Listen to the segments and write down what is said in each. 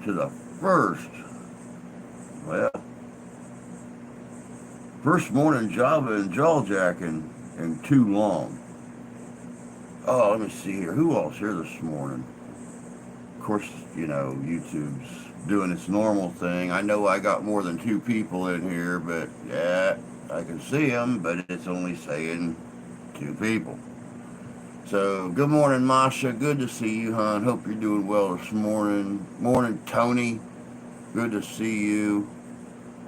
to the well, first morning Java and jaw jacking in too long. Oh, let me see here. Who else here this morning? Of course, YouTube's doing its normal thing. I know I got more than two people in here, but yeah, I can see them, but it's only saying two people. So, good morning, Masha. Good to see you, hon. Hope you're doing well this morning. Morning, Tony. Good to see you.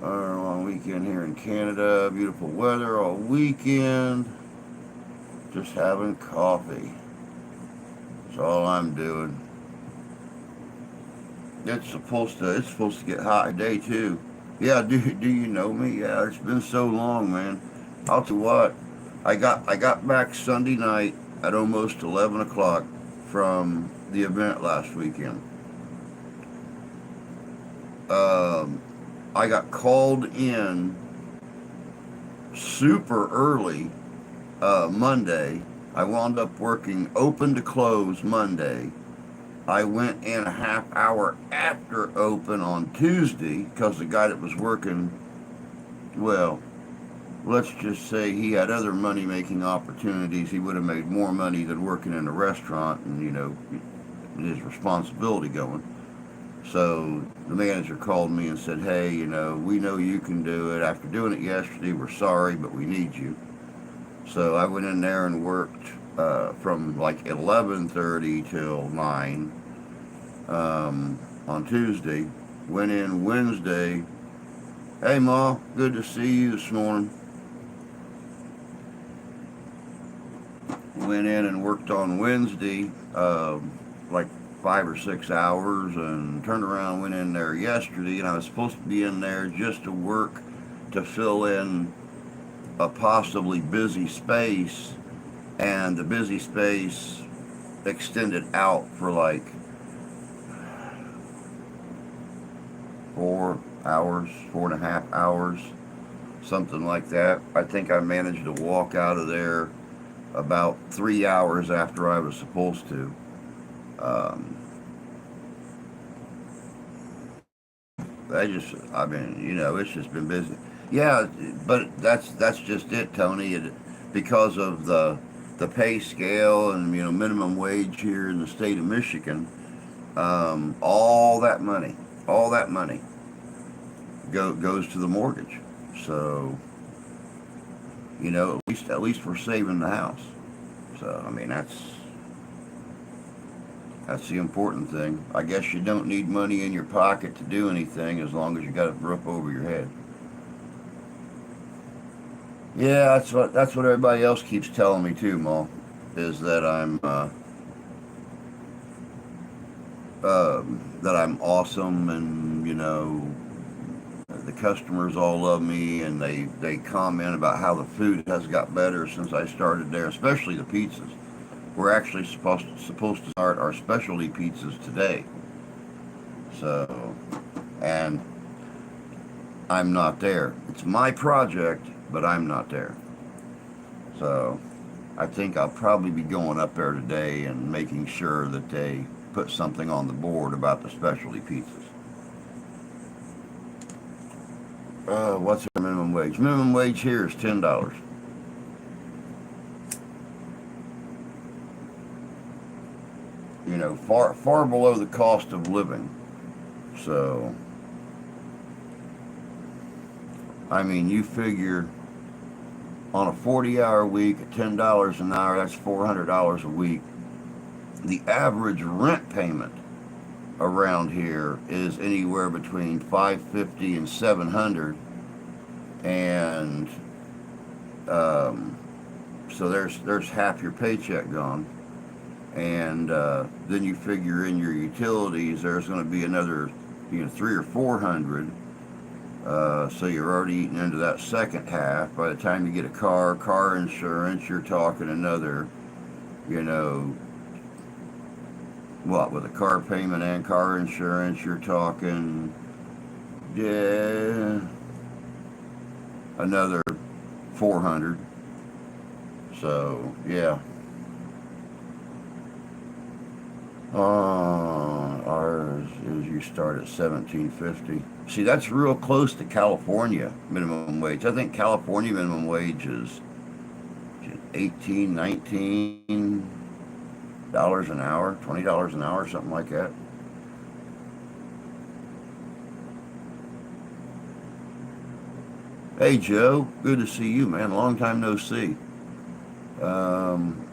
Long weekend here in Canada. Beautiful weather all weekend. Just having coffee. That's all I'm doing. It's supposed to get hot today too. Yeah, do you know me? Yeah, it's been so long, man. I'll tell you what. I got back Sunday night at almost 11 o'clock from the event last weekend. I got called in super early Monday. I wound up working open to close Monday. I went in a half hour after open on Tuesday because the guy that was working, well, let's just say he had other money making opportunities. He would have made more money than working in a restaurant and, his responsibility going. So the manager called me and said, hey, we know you can do it. After doing it yesterday, we're sorry, but we need you. So I went in there and worked from like 11:30 till 9 on Tuesday. Went in Wednesday. Hey, Ma, good to see you this morning. Went in and worked on Wednesday, like 5 or 6 hours, and turned around, went in there yesterday, and I was supposed to be in there just to work to fill in a possibly busy space, and the busy space extended out for like 4 hours, 4.5 hours, something like that. I think I managed to walk out of there about 3 hours after I was supposed to. It's just been busy. Yeah, but that's just it, Tony. Because of the pay scale and minimum wage here in the state of Michigan, all that money goes to the mortgage. So at least we're saving the house. So that's the important thing. I guess you don't need money in your pocket to do anything as long as you got a roof over your head. Yeah, that's what everybody else keeps telling me too, Ma, is that I'm awesome, and the customers all love me, and they comment about how the food has got better since I started there, especially the pizzas. We're actually supposed to start our specialty pizzas today. So, and I'm not there. It's my project, but I'm not there. So, I think I'll probably be going up there today and making sure that they put something on the board about the specialty pizzas. What's our minimum wage? Minimum wage here is $10. Far below the cost of living. So, you figure on a 40-hour week at $10 an hour, that's $400 a week. The average rent payment around here is anywhere between $550 and $700, and so there's half your paycheck gone. And then you figure in your utilities, there's going to be another, $300 or $400. So you're already eating into that second half. By the time you get a car insurance, you're talking another, with a car payment and car insurance, you're talking, another $400. So, yeah. Ours is you start at 17.50. See, that's real close to California minimum wage. I think California minimum wage is 18, $19 an hour, $20 an hour, something like that. Hey Joe, good to see you, man. Long time no see. Um,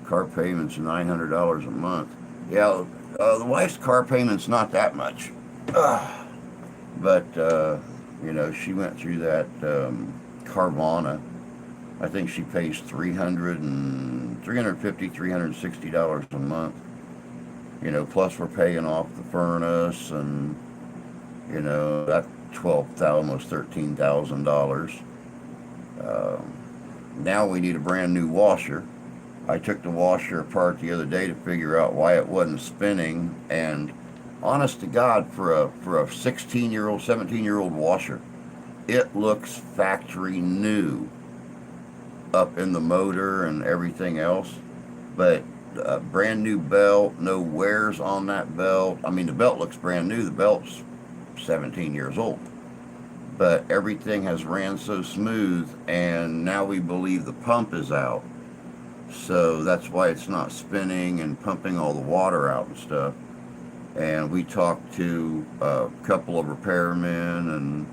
car payments $900 a month. Yeah, the wife's car payment's not that much, but she went through that Carvana. I think she pays $360 a month. Plus we're paying off the furnace and that almost $13,000. Now we need a brand new washer. I took the washer apart the other day to figure out why it wasn't spinning, and honest to God, for a 16-year-old, 17-year-old washer, it looks factory new up in the motor and everything else. But a brand new belt, no wears on that belt. I mean, the belt looks brand new. The belt's 17 years old. But everything has ran so smooth, and now we believe the pump is out. So that's why it's not spinning and pumping all the water out and stuff. And we talked to a couple of repairmen and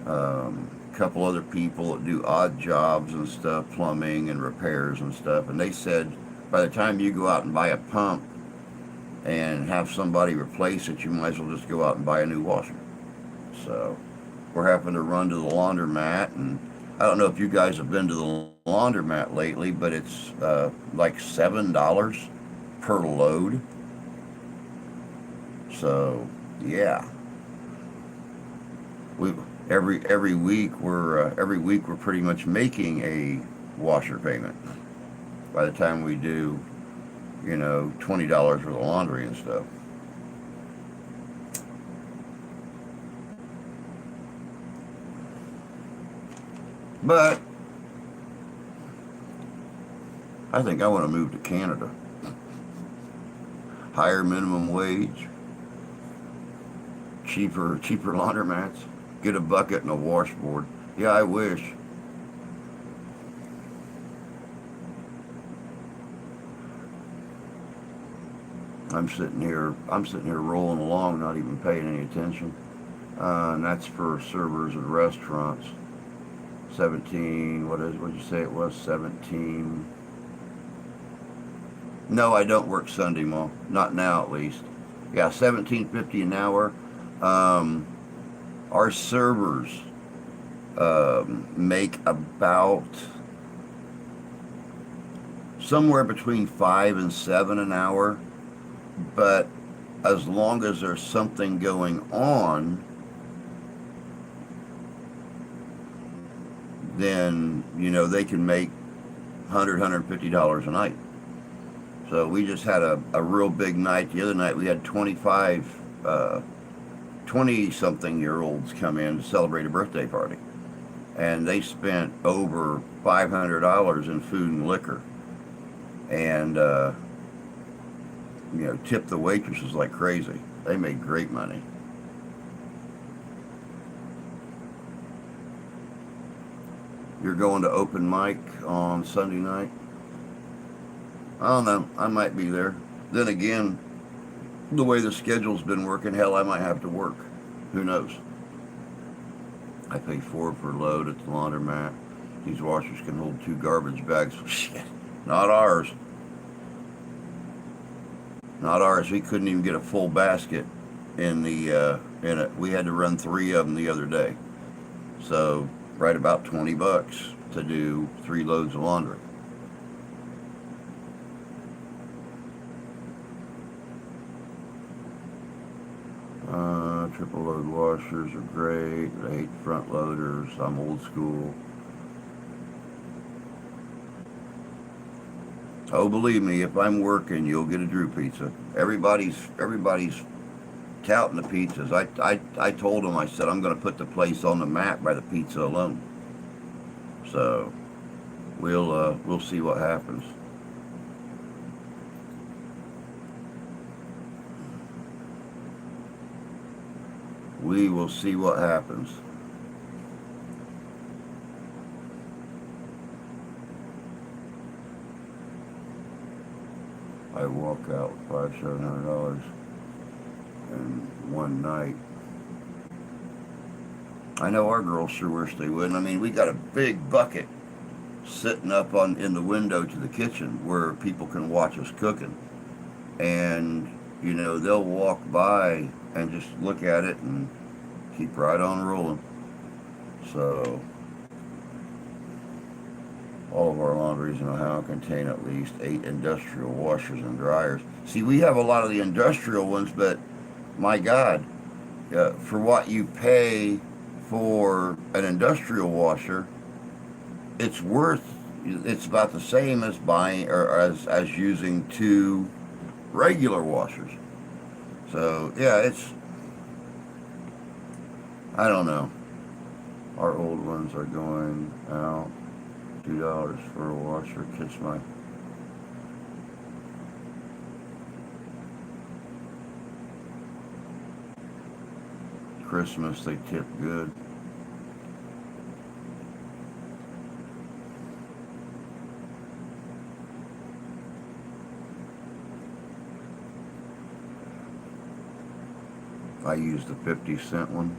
a couple other people that do odd jobs and stuff, plumbing and repairs and stuff. And they said by the time you go out and buy a pump and have somebody replace it, you might as well just go out and buy a new washer. So we're having to run to the laundromat, and I don't know if you guys have been to the laundromat lately, but it's like $7 per load. So yeah, we every week we're pretty much making a washer payment. By the time we do, $20 for the laundry and stuff. But I think I want to move to Canada. Higher minimum wage, cheaper laundromats, get a bucket and a washboard. Yeah, I wish. I'm sitting here rolling along, not even paying any attention. And that's for servers at restaurants. 17, what'd you say it was? 17. No, I don't work Sunday, Mom. Not now, at least. Yeah, $17.50 an hour. Our servers make about somewhere between 5 and 7 an hour. But as long as there's something going on, then they can make $150 a night. So we just had a real big night. The other night we had 20-something-year-olds come in to celebrate a birthday party, and they spent over $500 in food and liquor, and tipped the waitresses like crazy. They made great money. You're going to open mic on Sunday night? I don't know. I might be there. Then again, the way the schedule's been working, hell, I might have to work. Who knows? I pay $4 per load at the laundromat. These washers can hold 2 garbage bags. Shit. Not ours. Not ours. We couldn't even get a full basket in it. We had to run 3 of them the other day. So right about $20 to do 3 loads of laundry. Triple load washers are great. I hate front loaders. I'm old school. Oh, believe me, if I'm working, you'll get a Drew pizza. Everybody's touting the pizzas. I told them, I said, I'm going to put the place on the map by the pizza alone. So we'll see what happens. We will see what happens. I walk out $700 in one night. I know our girls sure wish they would. I mean, we got a big bucket sitting up on in the window to the kitchen where people can watch us cooking, and they'll walk by and just look at it and keep right on rolling. So all of our laundries in Ohio contain at least 8 industrial washers and dryers. See, we have a lot of the industrial ones, but my God, for what you pay for an industrial washer, it's about the same as buying or as using 2 regular washers. So yeah, I don't know. Our old ones are going out. $2 for a washer. Catch my Christmas. They tip good. I use the 50-cent one.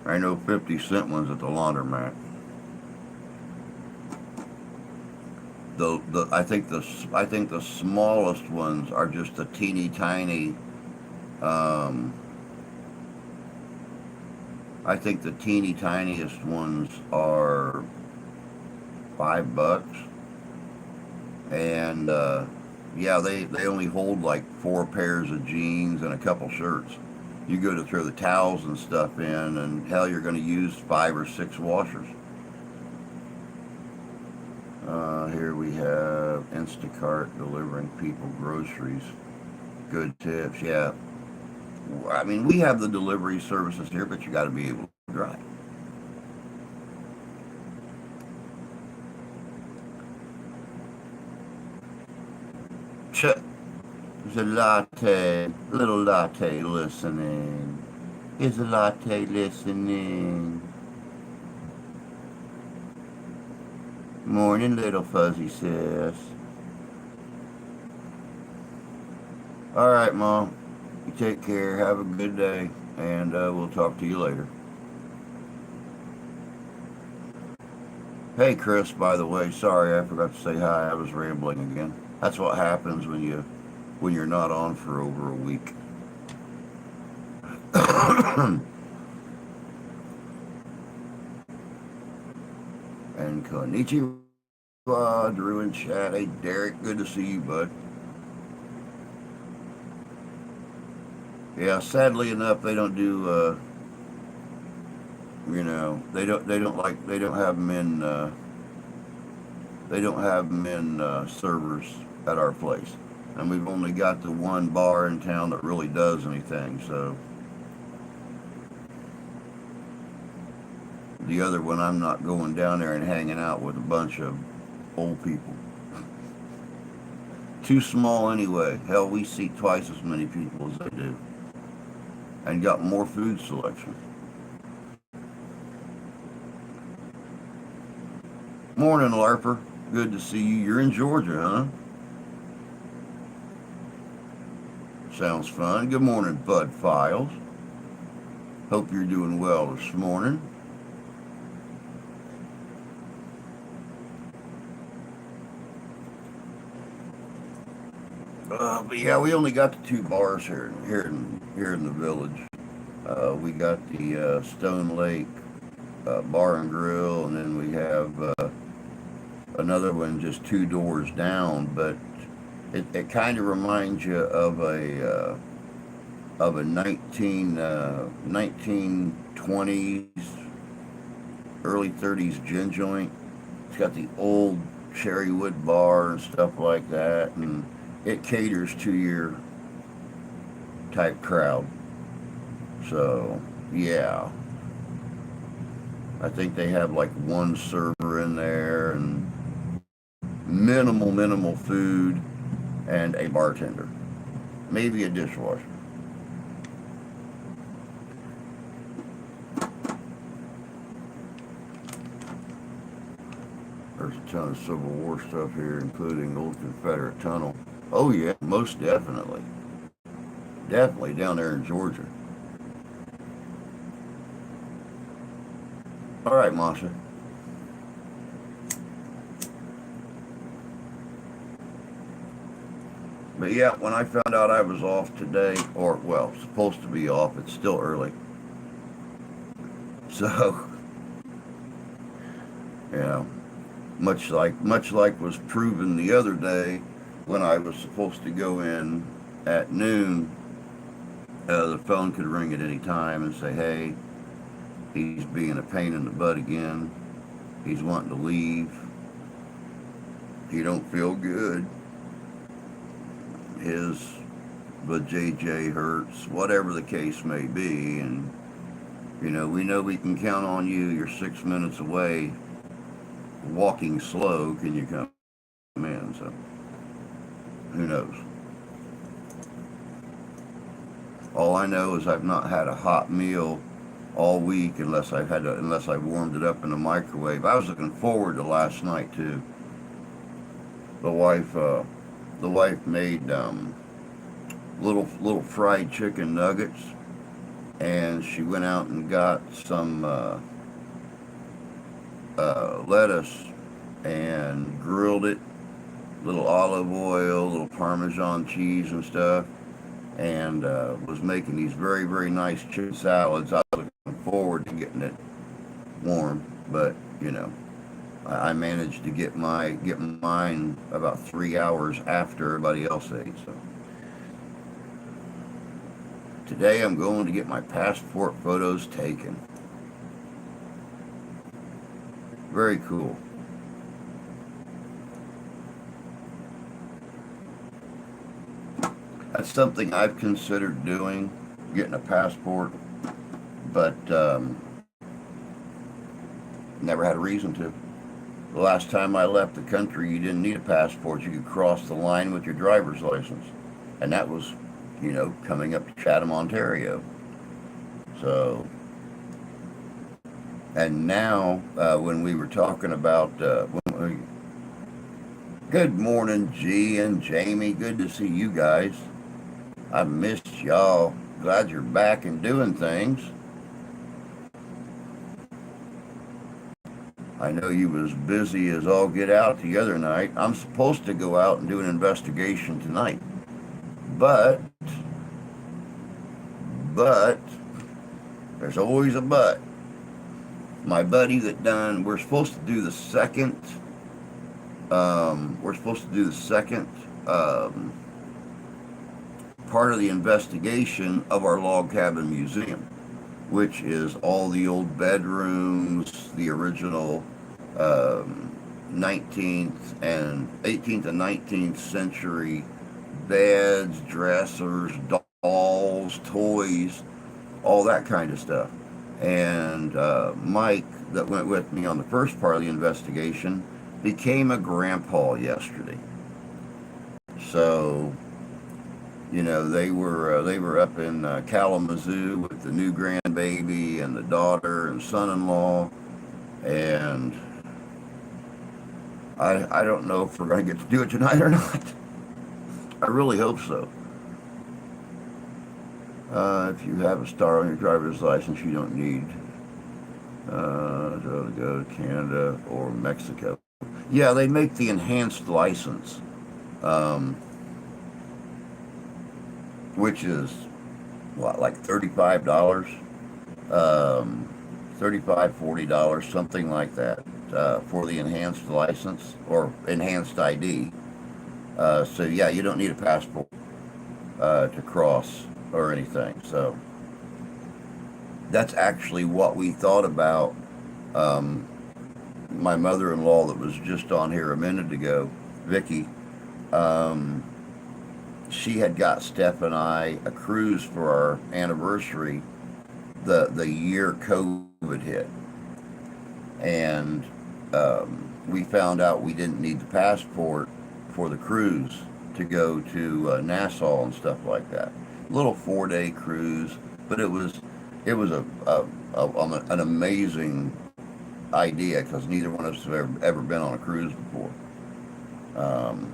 I know 50-cent ones at the laundromat. I think the smallest ones are just a teeny tiny. I think the teeny tiniest ones are $5, and yeah, they only hold like 4 pairs of jeans and a couple shirts. You go to throw the towels and stuff in, and hell, you're going to use 5 or 6 washers. Here we have Instacart delivering people groceries. Good tips, yeah. I mean, we have the delivery services here, but you got to be able to drive. There's a little latte listening. Is a latte listening? Morning, little fuzzy sis. All right, Mom. You take care. Have a good day, and we'll talk to you later. Hey, Chris. By the way, sorry I forgot to say hi. I was rambling again. That's what happens when you're not on for over a week. And konnichiwa, Drew and chat. Hey, Derek, good to see you, bud. Yeah, sadly enough, they don't do. They don't have them in. They don't have them in servers at our place, and we've only got the one bar in town that really does anything. So the other one, I'm not going down there and hanging out with a bunch of old people. Too small anyway. Hell, we seat twice as many people as they do, and got more food selection. Morning, Larper. Good to see you. You're in Georgia, huh? Sounds fun. Good morning, Bud Files. Hope you're doing well this morning. But yeah, we only got the 2 bars here in the village. We got the Stone Lake Bar and Grill, and then we have another one just 2 doors down. But it kind of reminds you of a 1920s, early 30s gin joint. It's got the old cherry wood bar and stuff like that, and it caters to your type crowd. So yeah, I think they have like 1 server in there and minimal food and a bartender, maybe a dishwasher. ton of Civil War stuff here, including Old Confederate Tunnel. Oh yeah, most definitely. Definitely down there in Georgia. All right, Masha. But yeah, when I found out I was off today, or well, supposed to be off, it's still early. So, you know, much like was proven the other day when I was supposed to go in at noon, the phone could ring at any time and say, "Hey, he's being a pain in the butt again. He's wanting to leave. He don't feel good. His JJ hurts, whatever the case may be, and we know we can count on you. You're 6 minutes away, walking slow. Can you come in?" So who knows? All I know is I've not had a hot meal all week unless I warmed it up in the microwave. I was looking forward to last night too. The wife made little fried chicken nuggets, and she went out and got some lettuce and grilled it, little olive oil, little Parmesan cheese and stuff, and was making these very, very nice chicken salads. I was looking forward to getting it warm, but I managed to get mine about 3 hours after everybody else ate. So today I'm going to get my passport photos taken. Very cool. That's something I've considered doing, getting a passport, but never had a reason to. The last time I left the country, you didn't need a passport. You could cross the line with your driver's license. And that was, coming up to Chatham, Ontario. So, and now, when we were talking about, good morning, G and Jamie. Good to see you guys. I've missed y'all. Glad you're back and doing things. I know you was busy as all get out the other night. I'm supposed to go out and do an investigation tonight. But, there's always a but. My buddy we're supposed to do the second, part of the investigation of our log cabin museum, which is all the old bedrooms, the original 19th and 18th and 19th century beds, dressers, dolls, toys, all that kind of stuff. And Mike, that went with me on the first part of the investigation, became a grandpa yesterday. So, they were up in Kalamazoo with the new grandbaby and the daughter and son-in-law, and I don't know if we're going to get to do it tonight or not. I really hope so. If you have a star on your driver's license, you don't need to go to Canada or Mexico. Yeah, they make the enhanced license, which is like $35, $40, something like that, for the enhanced license or enhanced ID. So yeah, you don't need a passport to cross or anything. So that's actually what we thought about. My mother-in-law that was just on here a minute ago, Vicky, she had got Steph and I a cruise for our anniversary the year COVID hit. And we found out we didn't need the passport for the cruise to go to Nassau and stuff like that. Little 4-day cruise, but it was an amazing idea because neither one of us have ever been on a cruise before. Um,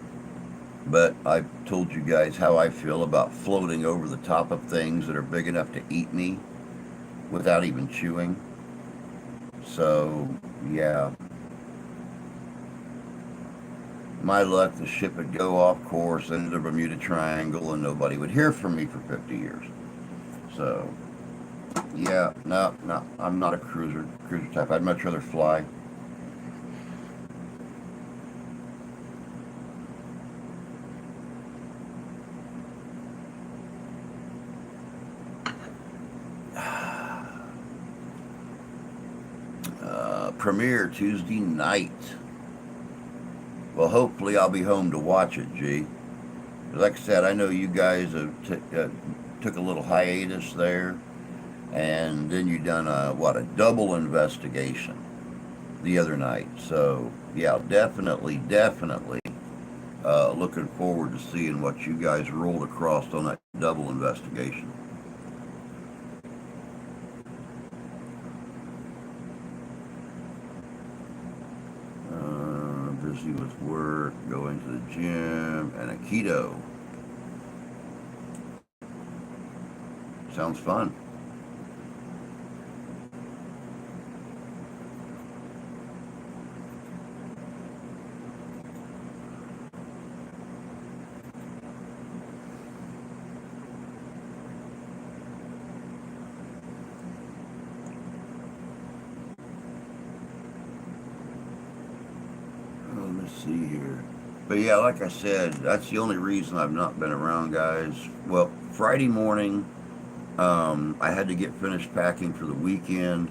but I've told you guys how I feel about floating over the top of things that are big enough to eat me without even chewing. So, yeah, my luck, the ship would go off course into the Bermuda Triangle and nobody would hear from me for 50 years. So, yeah, no, no, I'm not a cruiser type. I'd much rather fly. Premiere Tuesday night. Well, hopefully I'll be home to watch it, G. Like I said, I know you guys took a little hiatus there, and then you done a double investigation the other night. So yeah, definitely looking forward to seeing what you guys rolled across on that double investigation. Busy with work, going to the gym, and a keto. Sounds fun. Let's see here. But yeah, like I said, that's the only reason I've not been around, guys. Well, Friday morning, I had to get finished packing for the weekend.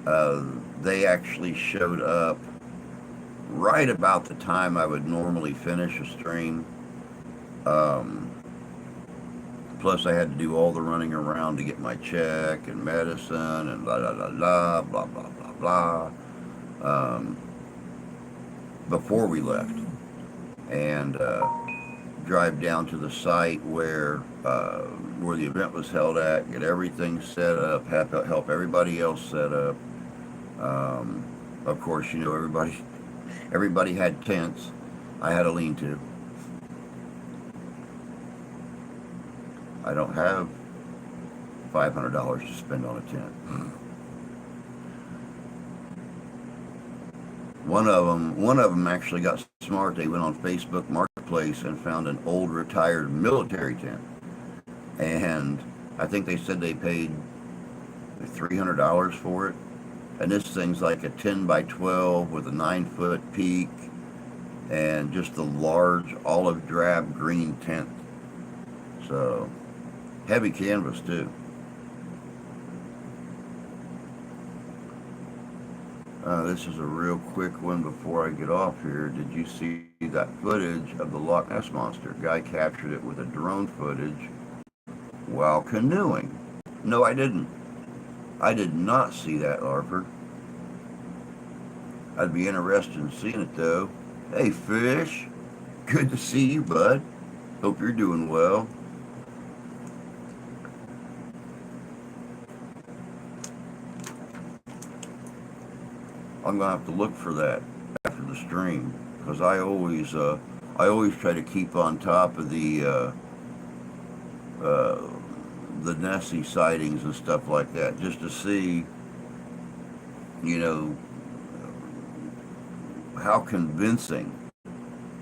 Uh, they actually showed up right about the time I would normally finish a stream. Um, Plus, I had to do all the running around to get my check and medicine and blah, blah, blah, before we left. And drive down to the site where the event was held at, get everything set up, help everybody else set up. Um, of course, you know everybody had tents. I had a lean-to. I don't have $500 to spend on a tent. One of them actually got smart. They went on Facebook Marketplace and found an old retired military tent, and I think they said they paid $300 for it. And this thing's like a 10 by 12 with a 9-foot peak and just a large olive drab green tent. So heavy canvas too. This is a real quick one before I get off here. Did you see that footage of the Loch Ness Monster? Guy captured it with a drone footage while canoeing. No, I didn't. I did not see that, Larford. I'd be interested in seeing it though. Hey, Fish. Good to see you, bud. Hope you're doing well. I'm gonna have to look for that after the stream because I always try to keep on top of uh, the Nessie sightings and stuff like that, just to see, you know, how convincing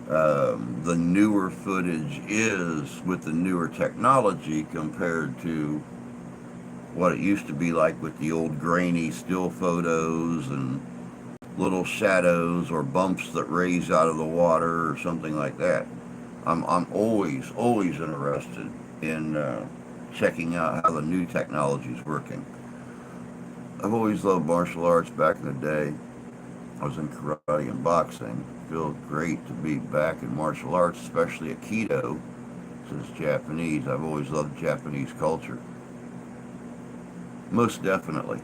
the newer footage is with the newer technology compared to what it used to be like with the old grainy still photos and little shadows or bumps that raise out of the water or something like that. I'm always interested in checking out how the new technology is working. I've always loved martial arts back in the day. I was in karate and boxing. It feels great to be back in martial arts, especially Aikido, since Japanese. I've always loved Japanese culture. Most definitely.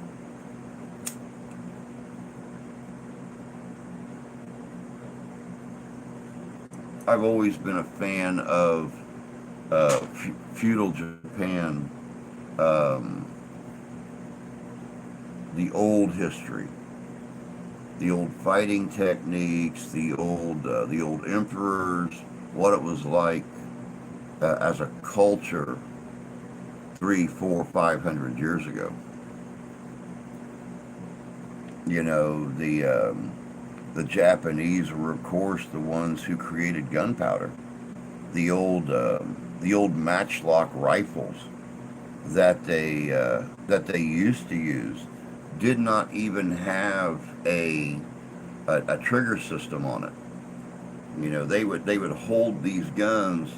I've always been a fan of feudal Japan, um, the old history. the old fighting techniques, the old emperors, what it was like as a culture 3, 4, 500 years ago. You know, the Japanese were, of course, the ones who created gunpowder. The old matchlock rifles that they used to use did not even have a trigger system on it. You know, they would hold these guns,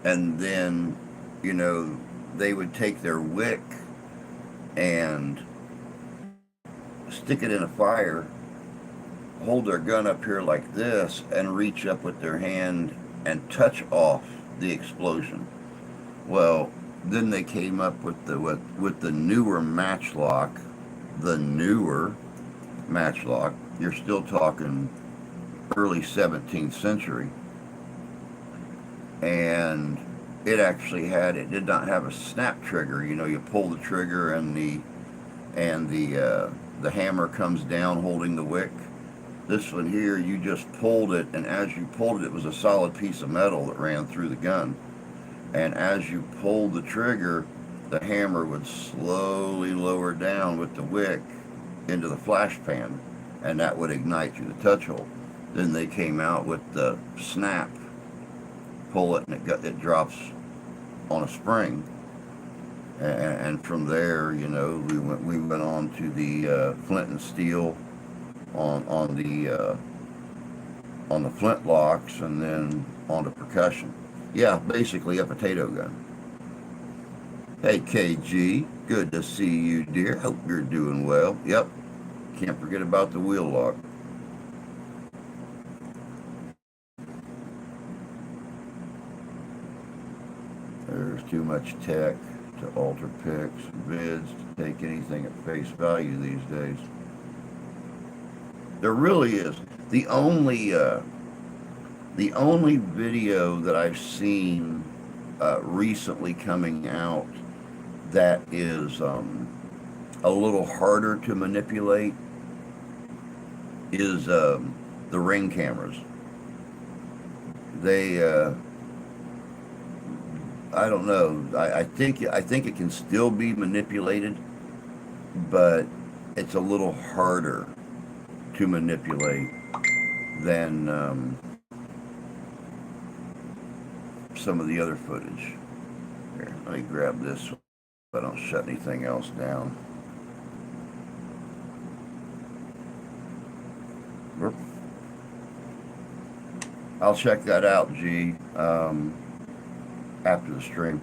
and then, you know, they would take their wick and stick it in a fire, hold their gun up here like this, and reach up with their hand and touch off the explosion. Well, then they came up with the newer matchlock, the newer matchlock. You're still talking early 17th century, and it did not have a snap trigger. You know, you pull the trigger, and the hammer comes down holding the wick. This one here, you just pulled it, and as you pulled it, it was a solid piece of metal that ran through the gun. And as you pulled the trigger, the hammer would slowly lower down with the wick into the flash pan, and that would ignite through the touch hole. Then they came out with the snap, pull it, and it drops on a spring. And from there, you know, we went on to the flint and steel on the flintlocks, and then on to percussion. Yeah, basically a potato gun. Hey KG, good to see you, dear. Hope you're doing well. Yep, can't forget about the wheel lock. There's too much tech to alter pics, vids, to take anything at face value these days. There really is. The only video that I've seen recently coming out that is a little harder to manipulate is the Ring cameras. They, I don't know. I think it can still be manipulated, but it's a little harder to manipulate than some of the other footage. Here, let me grab this so I don't shut anything else down. I'll check that out, G, after the stream.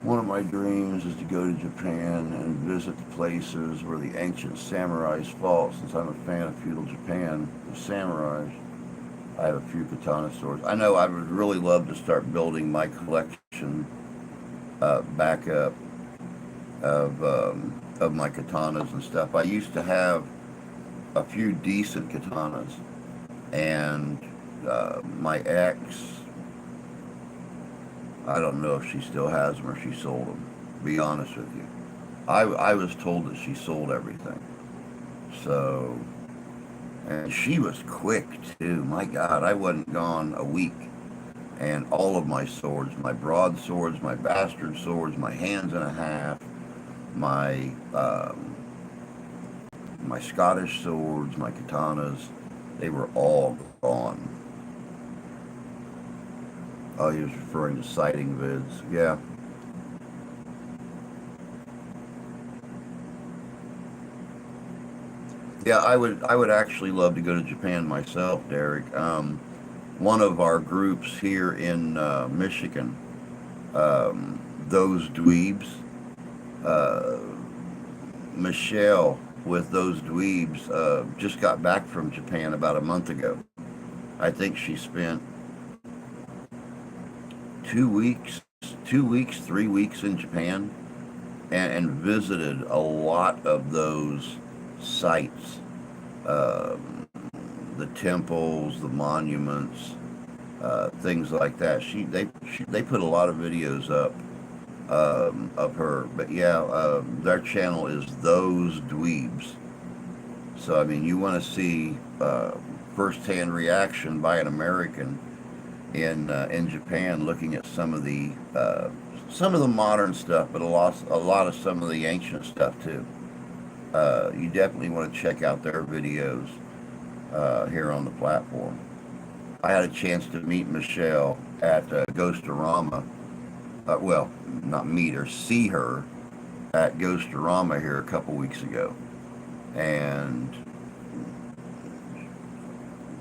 One of my dreams is to go to Japan and visit the places where the ancient samurais fought. Since I'm a fan of feudal Japan, the samurais, I have a few katana swords. I know I would really love to start building my collection back up of my katanas and stuff. I used to have a few decent katanas, and my ex, I don't know if she still has them or she sold them, to be honest with you. I was told that she sold everything. So, and she was quick too. My God, I wasn't gone a week. And all of my swords, my broadswords, my bastard swords, my hands and a half, my my Scottish swords, my katanas, they were all gone. Oh, he was referring to sighting vids. Yeah. Yeah, I would actually love to go to Japan myself, Derek. One of our groups here in Michigan, those dweebs, uh, Michelle with those dweebs, just got back from Japan about a month ago. I think she spent 2 weeks, 2 weeks, 3 weeks in Japan, and visited a lot of those sites, the temples, the monuments, things like that. They put a lot of videos up of her. But yeah, their channel is Those Dweebs, So I mean, you want to see firsthand reaction by an American in Japan, looking at some of the modern stuff, but a lot of some of the ancient stuff too. You definitely want to check out their videos here on the platform. I had a chance to meet Michelle at Ghostorama. Well, not meet her, see her at Ghostorama here a couple weeks ago, and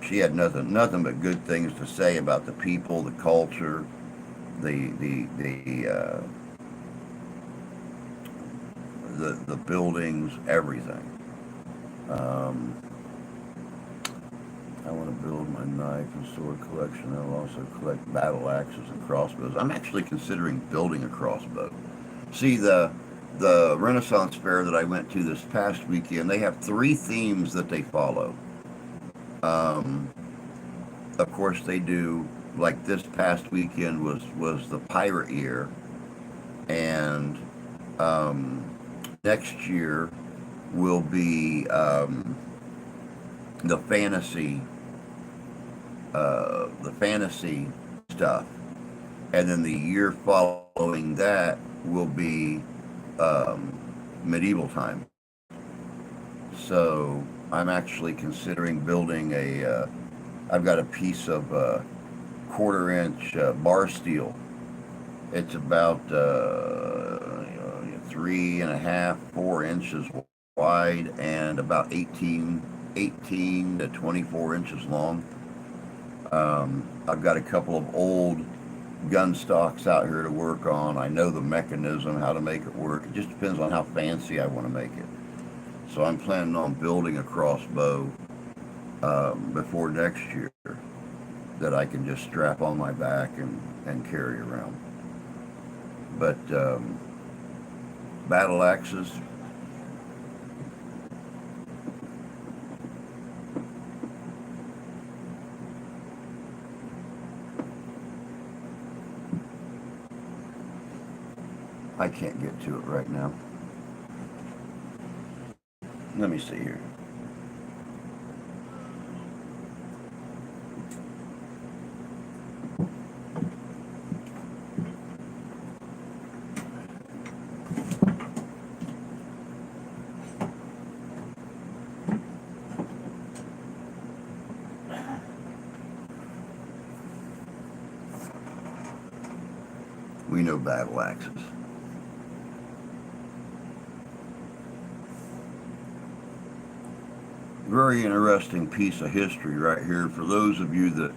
she had nothing but good things to say about the people, the culture, the buildings, everything. Um, I want to build my knife and sword collection. I'll also collect battle axes and crossbows. I'm actually considering building a crossbow. See, the Renaissance fair that I went to this past weekend, they have three themes that they follow. Um, of course, they do, like this past weekend was the pirate year, and um, next year will be the fantasy the fantasy stuff, and then the year following that will be medieval time. So I'm actually considering building a. I've got a piece of quarter-inch bar steel. It's about 3.5, 4 inches wide, and about 18 to 24 inches long. I've got a couple of old gun stocks out here to work on. I know the mechanism, how to make it work. It just depends on how fancy I want to make it. So I'm planning on building a crossbow before next year that I can just strap on my back and carry around. But battle axes, I can't get to it right now. Let me see here. We know battle axes. Very interesting piece of history right here for those of you that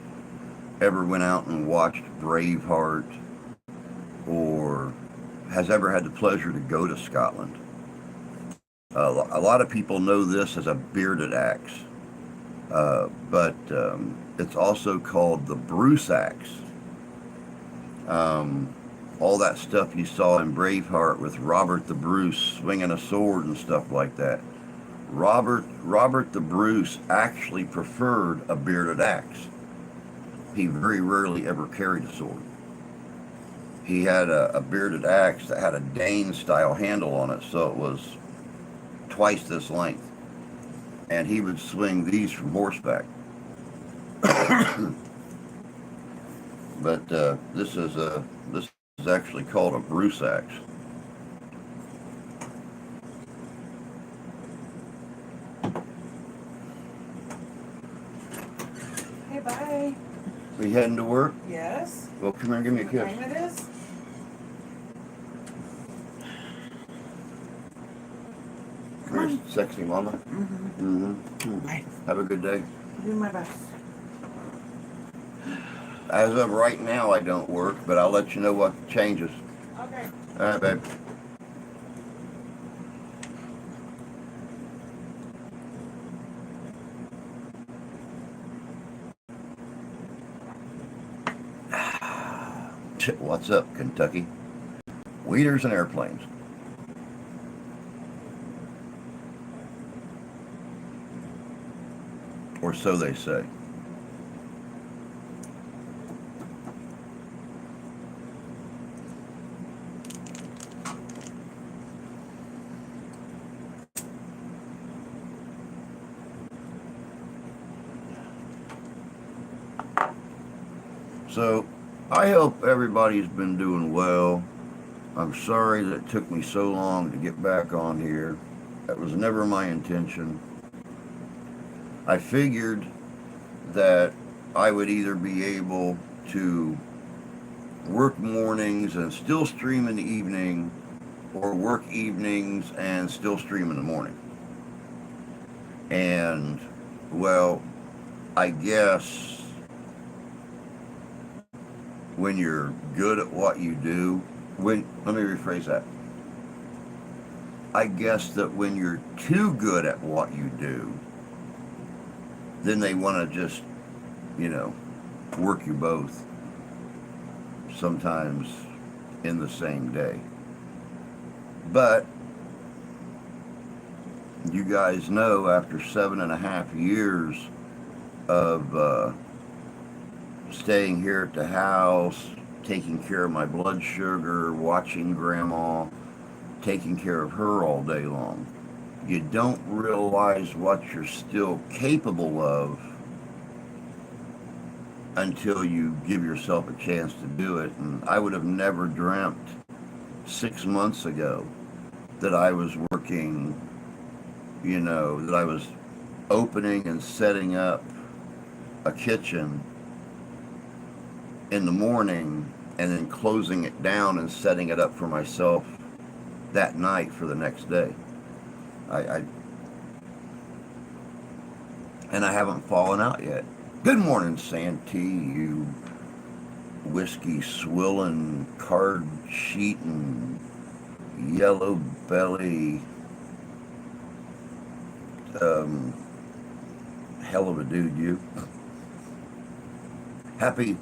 ever went out and watched Braveheart or has ever had the pleasure to go to Scotland. A lot of people know this as a bearded axe, but it's also called the Bruce axe. All that stuff you saw in Braveheart with Robert the Bruce swinging a sword and stuff like that. Robert the Bruce actually preferred a bearded axe. He very rarely ever carried a sword. He had a bearded axe that had a Dane-style handle on it, so it was twice this length. And he would swing these from horseback. But this is actually called a Bruce axe. Hey, bye. Are you heading to work? Yes. Well, come here and give me a What kiss. time it is? Come here, sexy mama. Bye. Have a good day. I'll do my best. As of right now, I don't work, but I'll let you know what changes. Okay. All right, babe. What's up, Kentucky? Weeders and airplanes. Or so they say. So, I hope everybody's been doing well. I'm sorry that it took me so long to get back on here. That was never my intention. I figured that I would either be able to work mornings and still stream in the evening, or work evenings and still stream in the morning. And, well, I guess when you're good at what you do, let me rephrase that. I guess that when you're too good at what you do, then they want to just, work you both, sometimes in the same day. But you guys know, after 7.5 years of staying here at the house, taking care of my blood sugar, watching grandma, taking care of her all day long, you don't realize what you're still capable of until you give yourself a chance to do it. And I would have never dreamt 6 months ago that I was working, that I was opening and setting up a kitchen in the morning and then closing it down and setting it up for myself that night for the next day. And I haven't fallen out yet. Good morning, Santee, you whiskey swilling, card sheeting, yellow belly, hell of a dude, you. Happy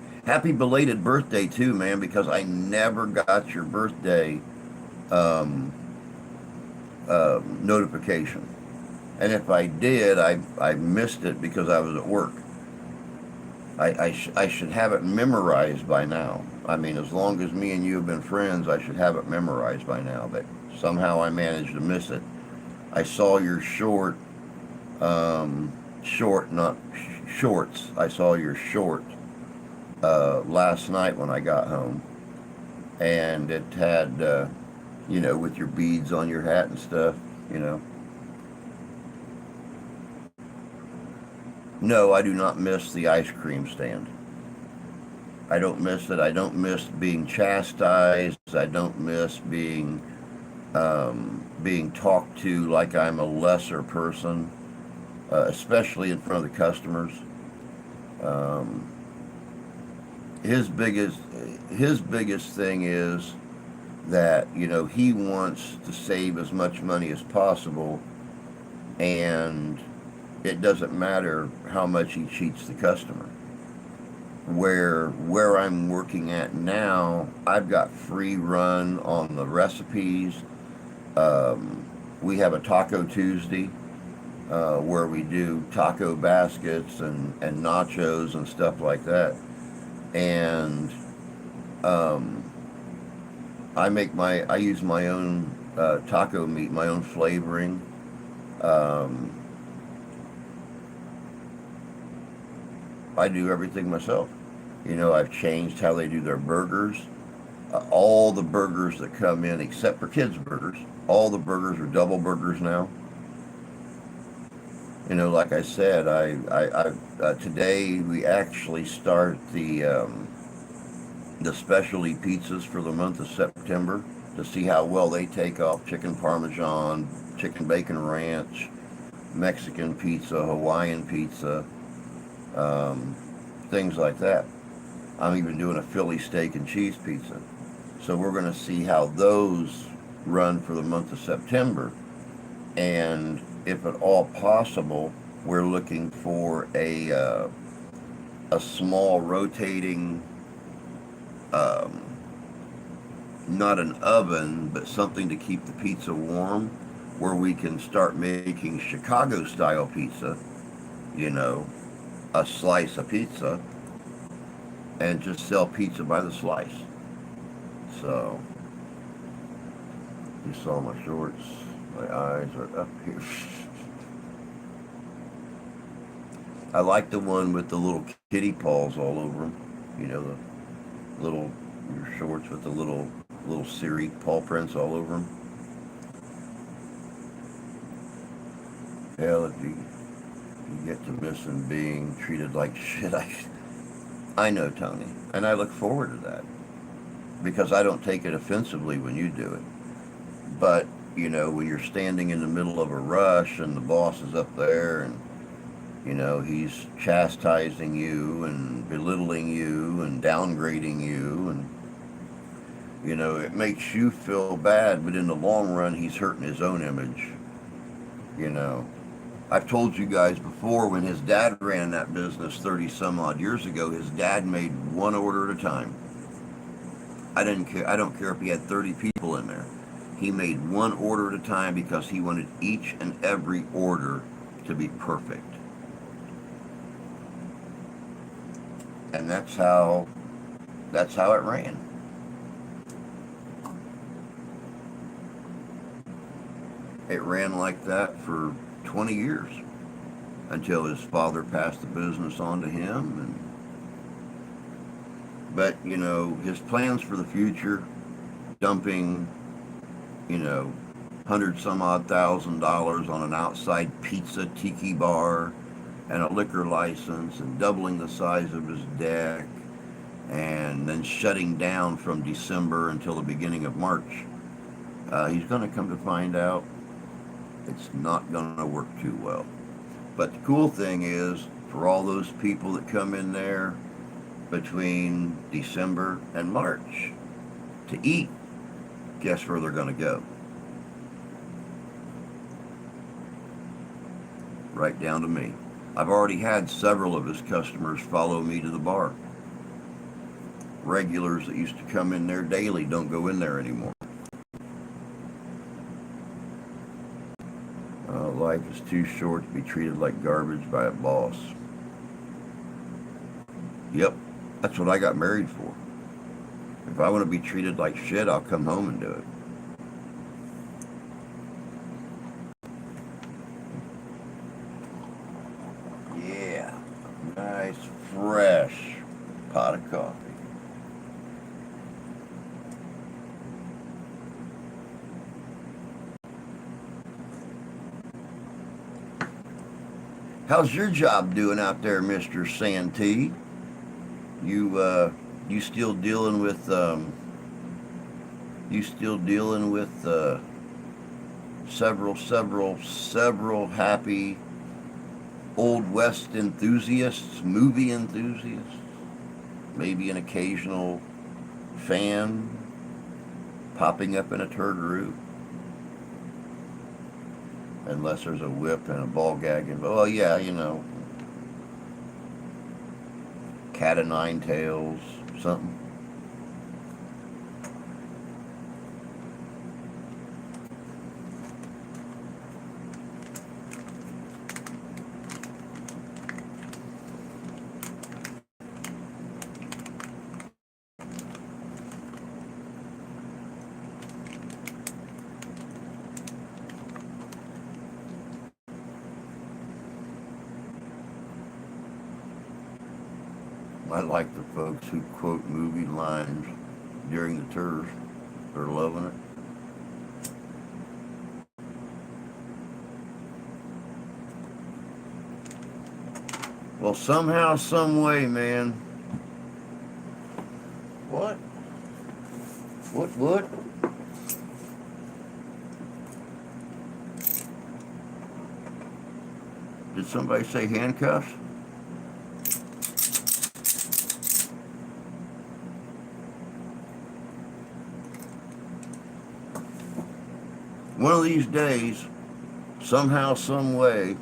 belated birthday too, man, because I never got your birthday notification. And if I did, I missed it because I was at work. I should have it memorized by now. I mean, as long as me and you have been friends, I should have it memorized by now. But somehow I managed to miss it. I saw your shorts. I saw your short last night when I got home. And it had, with your beads on your hat and stuff, No, I do not miss the ice cream stand. I don't miss it. I don't miss being chastised. I don't miss being talked to like I'm a lesser person, especially in front of the customers. His biggest thing is that he wants to save as much money as possible, and it doesn't matter how much he cheats the customer. Where I'm working at now, I've got free run on the recipes. We have a Taco Tuesday where we do taco baskets and nachos and stuff like that. And I use my own taco meat, my own flavoring. I do everything myself. I've changed how they do their burgers. All the burgers that come in, except for kids' burgers, all the burgers are double burgers now. Like I said, today we actually start the specialty pizzas for the month of September to see how well they take off. Chicken Parmesan, chicken bacon ranch, Mexican pizza, Hawaiian pizza, things like that. I'm even doing a Philly steak and cheese pizza. So we're going to see how those run for the month of September. And if at all possible, we're looking for a small rotating, not an oven, but something to keep the pizza warm, where we can start making Chicago style pizza, a slice of pizza, and just sell pizza by the slice. So, you saw my shorts. My eyes are up here. I like the one with the little kitty paws all over them. Little your shorts with the little Siri paw prints all over them. Hell, if you get to missing being treated like shit, I know, Tony, and I look forward to that because I don't take it offensively when you do it. But when you're standing in the middle of a rush and the boss is up there and he's chastising you and belittling you and downgrading you, and it makes you feel bad, but in the long run he's hurting his own image. I've told you guys before, when his dad ran that business 30 some odd years ago, his dad made one order at a time. I don't care if he had 30 people in there. He made one order at a time because he wanted each and every order to be perfect. And that's how it ran. It ran like that for 20 years until his father passed the business on to him. But his plans for the future, dumping $100,000 on an outside pizza tiki bar and a liquor license, and doubling the size of his deck, and then shutting down from December until the beginning of March. He's going to come to find out it's not going to work too well. But the cool thing is, for all those people that come in there between December and March to eat, guess where they're going to go? Right down to me. I've already had several of his customers follow me to the bar. Regulars that used to come in there daily don't go in there anymore. Life is too short to be treated like garbage by a boss. Yep, that's what I got married for. If I want to be treated like shit, I'll come home and do it. Yeah, nice, fresh pot of coffee. How's your job doing out there, Mr. Santee? You still dealing with several happy Old West enthusiasts, movie enthusiasts, maybe an occasional fan popping up in a turd root? Unless there's a whip and a ball gag involved. Oh yeah, cat o' nine tails, something. I like the folks who quote movie lines during the tours. They're loving it. Well, somehow, some way, man. What? What? Did somebody say handcuffs? One of these days, somehow, some way,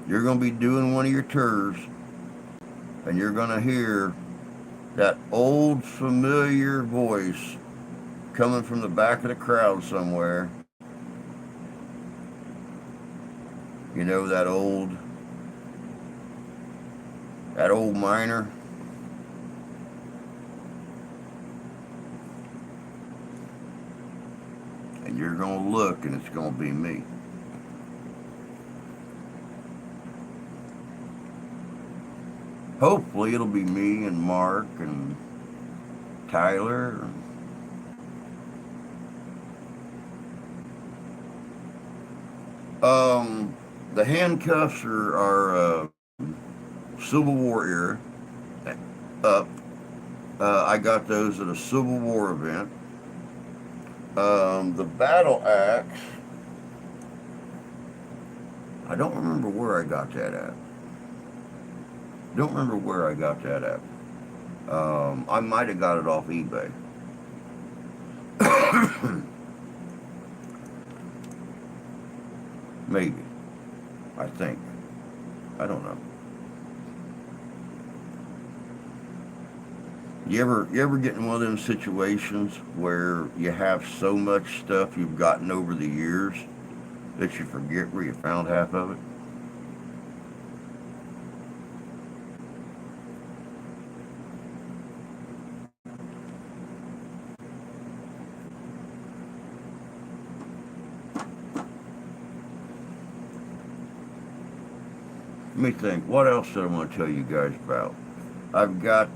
you're going to be doing one of your tours, and you're going to hear that old familiar voice coming from the back of the crowd somewhere. That old miner. And you're going to look, and it's going to be me. hopefully it'll be me and Mark and Tyler. Um, the handcuffs are Civil War era up. I got those at a Civil War event. The battle axe, I don't remember where I got that at. Don't remember where I got that at. I might have got it off eBay. Maybe. I think. I don't know. You ever get in one of them situations where you have so much stuff you've gotten over the years that you forget where you found half of it? Let me think. What else did I want to tell you guys about? I've got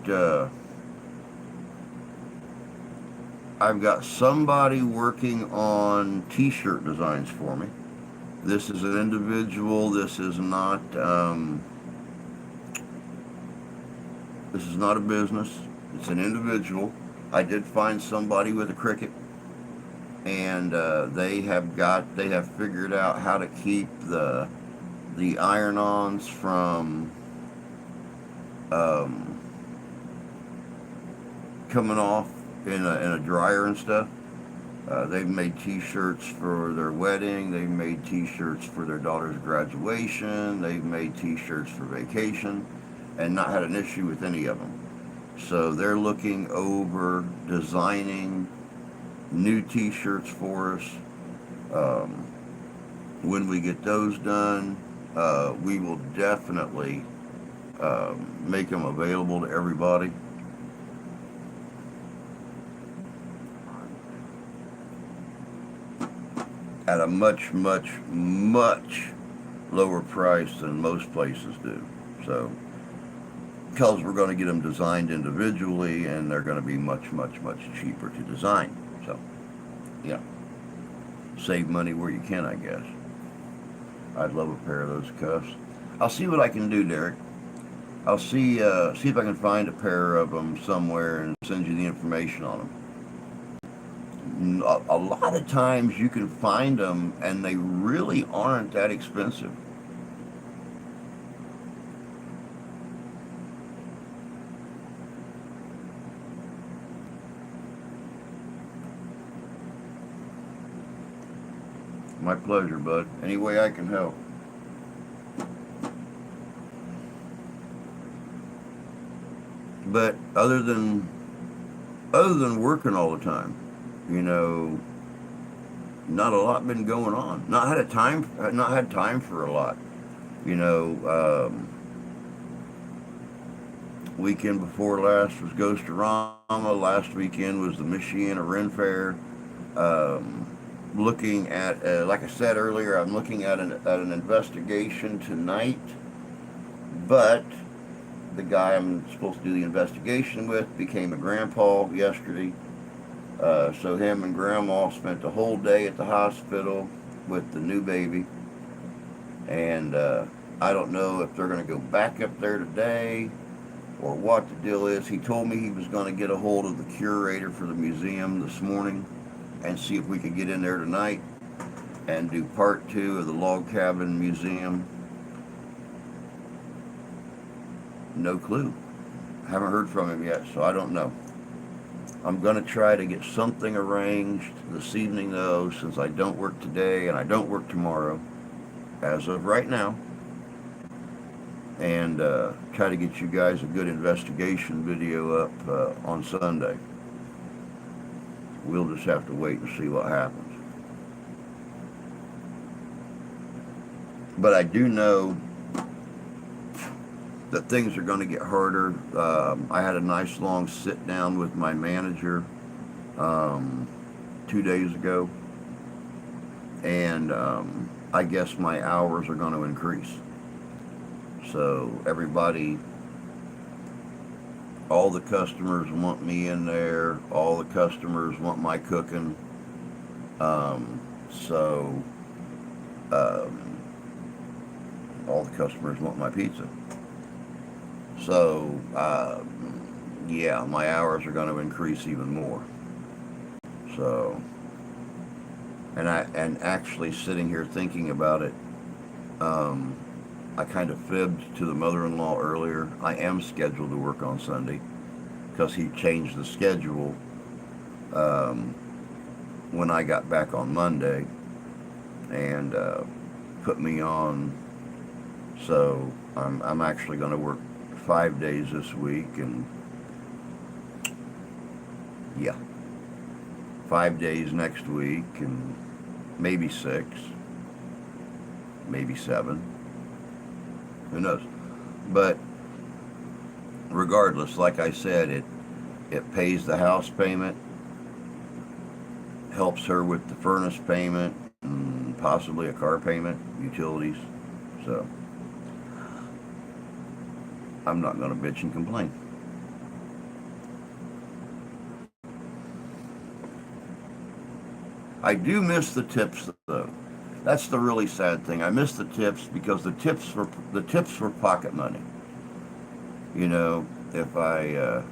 I've got somebody working on T-shirt designs for me. This is an individual. This is not a business. It's an individual. I did find somebody with a Cricut, and they have figured out how to keep the iron-ons from coming off in a dryer and stuff. They've made T-shirts for their wedding. They've made T-shirts for their daughter's graduation. They've made T-shirts for vacation, and not had an issue with any of them. So they're looking over designing new T-shirts for us. When we get those done, we will definitely make them available to everybody. At a much, much, much lower price than most places do. So, because we're going to get them designed individually, and they're going to be much, much, much cheaper to design. So, yeah, save money where you can, I guess. I'd love a pair of those cuffs. I'll see what I can do, Derek. I'll see if I can find a pair of them somewhere and send you the information on them. A lot of times you can find them, and they really aren't that expensive. My pleasure, bud. Any way I can help. But other than working all the time, you know, not a lot been going on. Not had time for a lot. You know, weekend before last was Ghostorama. Last weekend was the Michiana Ren Fair. Looking at, like I said earlier, I'm looking at an investigation tonight, but the guy I'm supposed to do the investigation with became a grandpa yesterday. So him and grandma spent the whole day at the hospital with the new baby. And I don't know if they're going to go back up there today or what the deal is. He told me he was going to get a hold of the curator for the museum this morning and see if we could get in there tonight and do part 2 of the log cabin museum. No clue. Haven't heard from him yet, so I don't know. I'm going to try to get something arranged this evening, though, since I don't work today and I don't work tomorrow, as of right now, and try to get you guys a good investigation video up on Sunday. We'll just have to wait and see what happens. But I do know that things are going to get harder. I had a nice long sit down with my manager 2 days ago, and I guess my hours are going to increase. So everybody All the customers want me in there. All the customers want my cooking. So all the customers want my pizza. So yeah, my hours are going to increase even more. So, and actually sitting here thinking about it, I kind of fibbed to the mother-in-law earlier. I am scheduled to work on Sunday because he changed the schedule when I got back on Monday and put me on. So I'm actually going to work 5 days this week, and yeah, 5 days next week, and maybe 6, maybe 7. Who knows? But regardless, like I said, it pays the house payment, helps her with the furnace payment, and possibly a car payment, utilities. So I'm not going to bitch and complain. I do miss the tips though. That's the really sad thing. I miss the tips because the tips were pocket money. You know, if I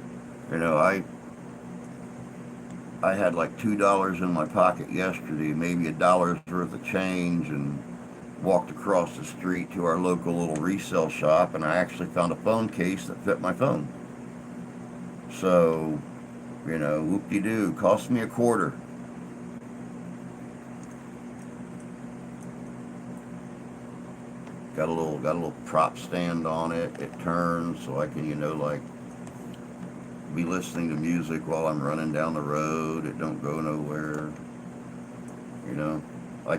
had like $2 in my pocket yesterday, maybe $1 worth of change, and walked across the street to our local little resale shop, and I actually found a phone case that fit my phone. So, whoop-de-doo, cost me $0.25. Got a little prop stand on it. It turns so I can, like, be listening to music while I'm running down the road. It don't go nowhere. I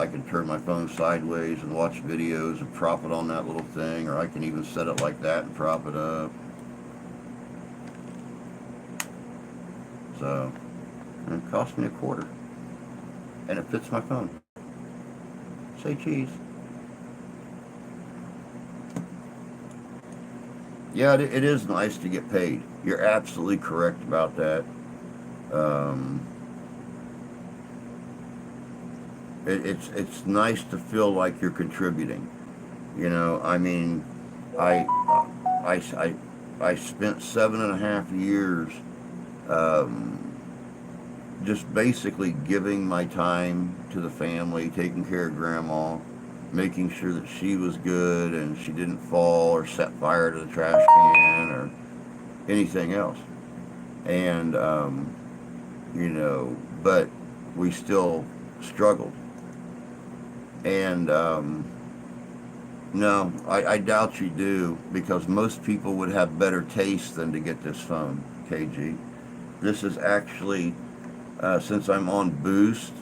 can turn my phone sideways and watch videos and prop it on that little thing, or I can even set it like that and prop it up. So it cost me $0.25, and it fits my phone. Say cheese. Yeah, it is nice to get paid. You're absolutely correct about that. It's nice to feel like you're contributing. I mean, I I spent 7.5 years just basically giving my time to the family, taking care of Grandma, making sure that she was good and she didn't fall or set fire to the trash can or anything else. And, but we still struggled. And, no, I doubt you do, because most people would have better taste than to get this phone, KG. This is actually, since I'm on Boost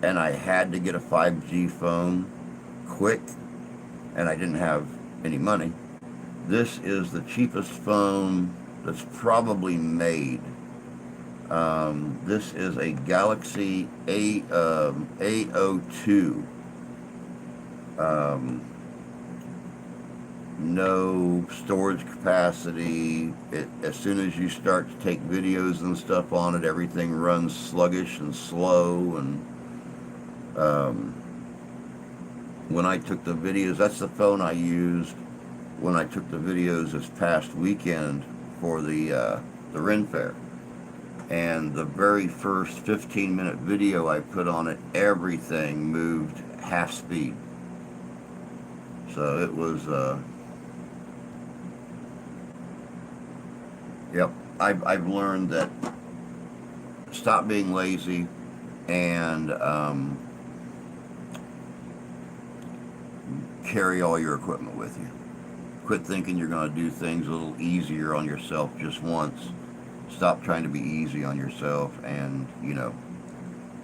and I had to get a 5G phone quick and I didn't have any money, this is the cheapest phone that's probably made. This is a Galaxy A02. No storage capacity. As soon as you start to take videos and stuff on it, everything runs sluggish and slow. And when I took the videos, that's the phone I used when I took the videos this past weekend for the Ren Fair. And the very first 15-minute video I put on it, everything moved half speed. So it was, yep, I've learned that stop being lazy and carry all your equipment with you. Quit thinking you're going to do things a little easier on yourself just once. Stop trying to be easy on yourself and,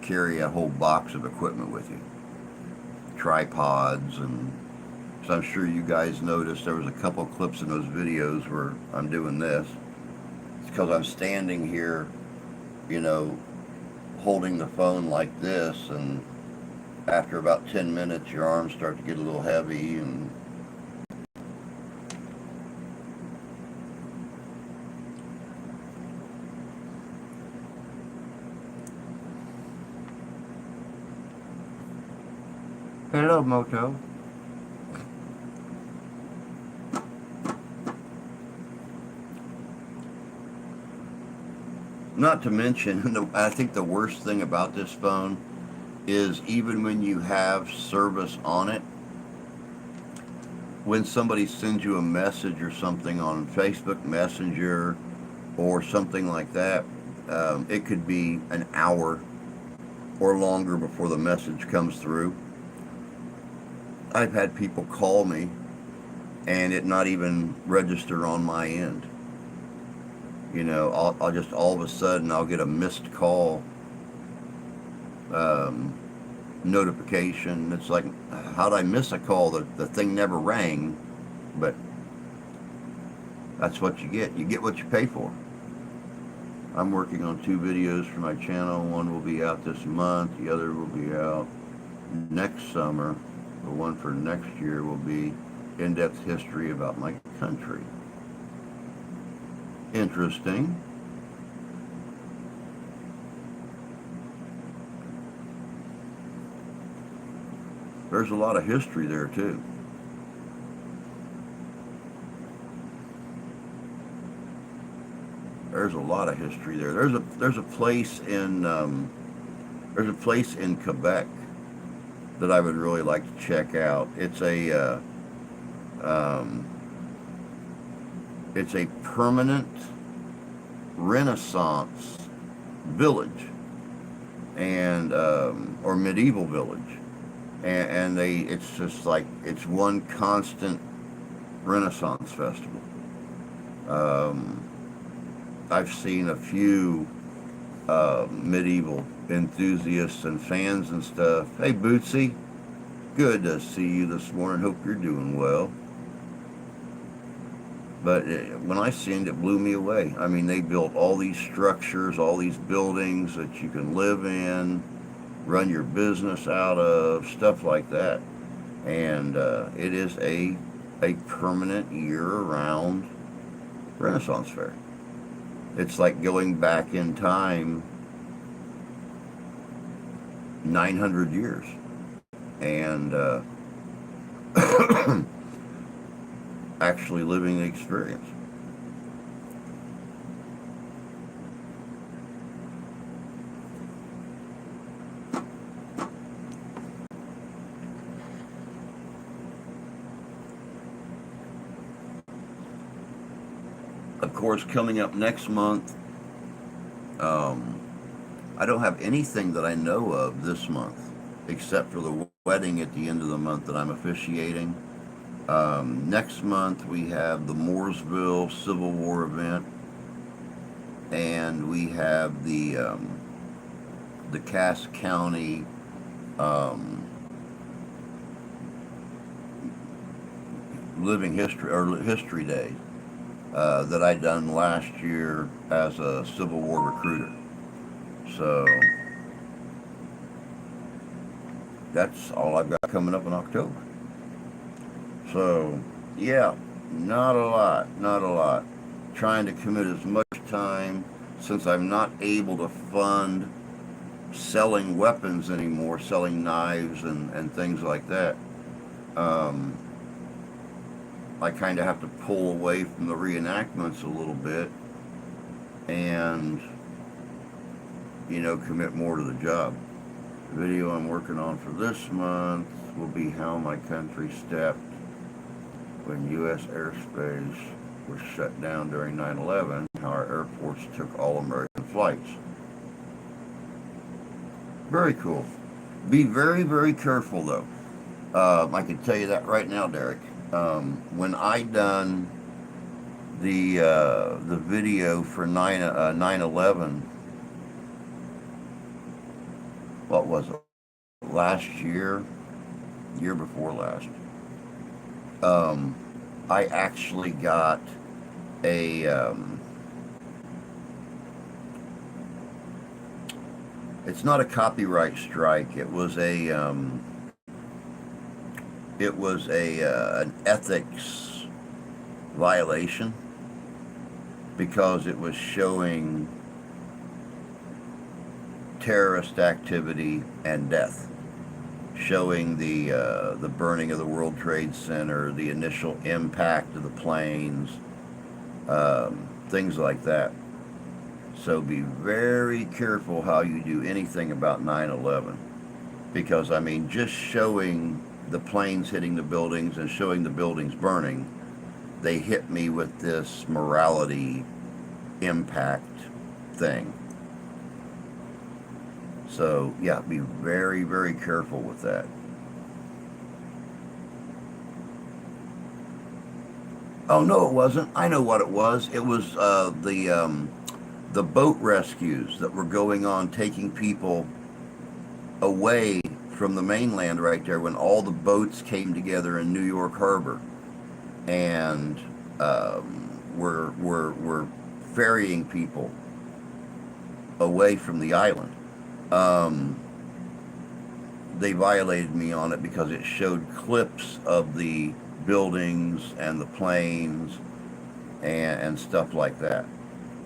carry a whole box of equipment with you. Tripods, and so I'm sure you guys noticed there was a couple clips in those videos where I'm doing this. It's because I'm standing here, holding the phone like this, and after about 10 minutes your arms start to get a little heavy, and Hello, Moto. Not to mention, I think the worst thing about this phone is even when you have service on it, when somebody sends you a message or something on Facebook Messenger or something like that, it could be an hour or longer before the message comes through. I've had people call me and it not even register on my end. You know, I'll just all of a sudden I'll get a missed call notification. It's like, how'd I miss a call? The thing never rang, but that's what you get. You get what you pay for. I'm working on 2 videos for my channel. One will be out this month. The other will be out next summer. The one for next year will be in-depth history about my country. Interesting. There's a lot of history there too. There's a lot of history there. There's a place in Quebec that I would really like to check out. It's a permanent Renaissance village and or medieval village, and it's just like it's one constant Renaissance festival. I've seen a few medieval enthusiasts and fans and stuff. Hey Bootsy, good to see you this morning. Hope you're doing well. But when I seen it, it blew me away. I mean, they built all these structures, all these buildings that you can live in, run your business out of, stuff like that. And it is a permanent year-round Renaissance fair. It's like going back in time 900 years. And actually living the experience. Of course, coming up next month, I don't have anything that I know of this month, except for the wedding at the end of the month that I'm officiating. Next month we have the Mooresville Civil War event, and we have the Cass County Living History or History Day that I done last year as a Civil War recruiter. So that's all I've got coming up in October. So, yeah, not a lot. Trying to commit as much time, since I'm not able to fund selling weapons anymore, selling knives and things like that. I kind of have to pull away from the reenactments a little bit and, commit more to the job. The video I'm working on for this month will be how my country stepped when U.S. airspace was shut down during 9/11, how our airports took all American flights. Very cool. Be very, very careful, though. I can tell you that right now, Derek. When I done the video for 9/11, what was it? Last year before last. I actually got a it's not a copyright strike. It was an ethics violation because it was showing terrorist activity and death, showing the burning of the World Trade Center, the initial impact of the planes, things like that. So be very careful how you do anything about 9/11, because I mean, just showing the planes hitting the buildings and showing the buildings burning, they hit me with this morality impact thing. So yeah, be very, very careful with that. Oh no, it wasn't. I know what it was. It was the boat rescues that were going on, taking people away from the mainland right there when all the boats came together in New York Harbor, and were ferrying people away from the island. Um, they violated me on it because it showed clips of the buildings and the planes and stuff like that.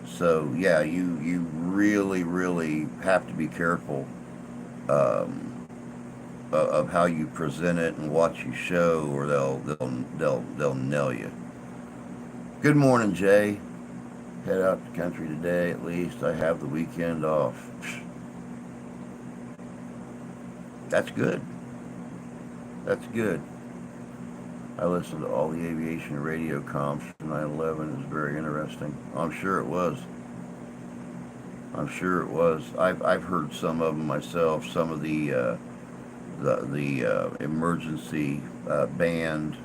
So yeah, you really, really have to be careful of how you present it and what you show, or they'll nail you. Good morning, Jay. Head out to country today. At least I have the weekend off. That's good. That's good. I listened to all the aviation radio comps for 9/11. It was very interesting. I'm sure it was. I'm sure it was. I've heard some of them myself. Some of the emergency band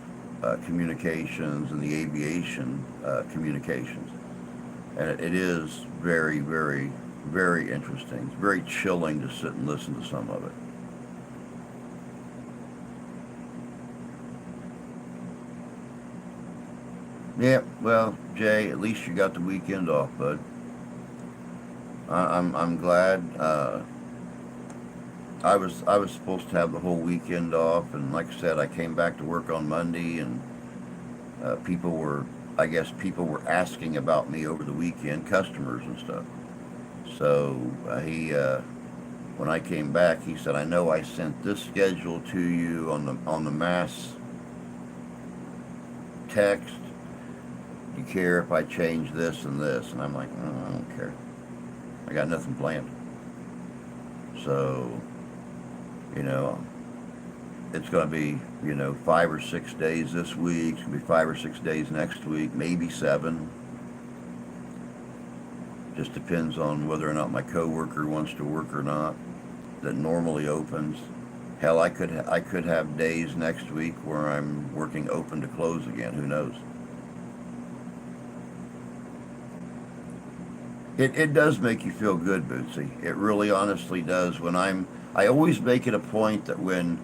communications and the aviation communications, and it is very, very, very interesting. It's very chilling to sit and listen to some of it. Yeah, well, Jay, at least you got the weekend off, bud. I'm glad. I was supposed to have the whole weekend off, and like I said, I came back to work on Monday, and I guess people were asking about me over the weekend, customers and stuff. So when I came back, he said, "I know I sent this schedule to you on the mass text. Do you care if I change this and this?" And I'm like, "Oh, I don't care. I got nothing planned." So, it's going to be, 5 or 6 days this week. It's going to be 5 or 6 days next week, maybe 7. Just depends on whether or not my coworker wants to work or not. That normally opens. Hell, I could have days next week where I'm working open to close again. Who knows? It does make you feel good, Bootsy. It really honestly does. I always make it a point that when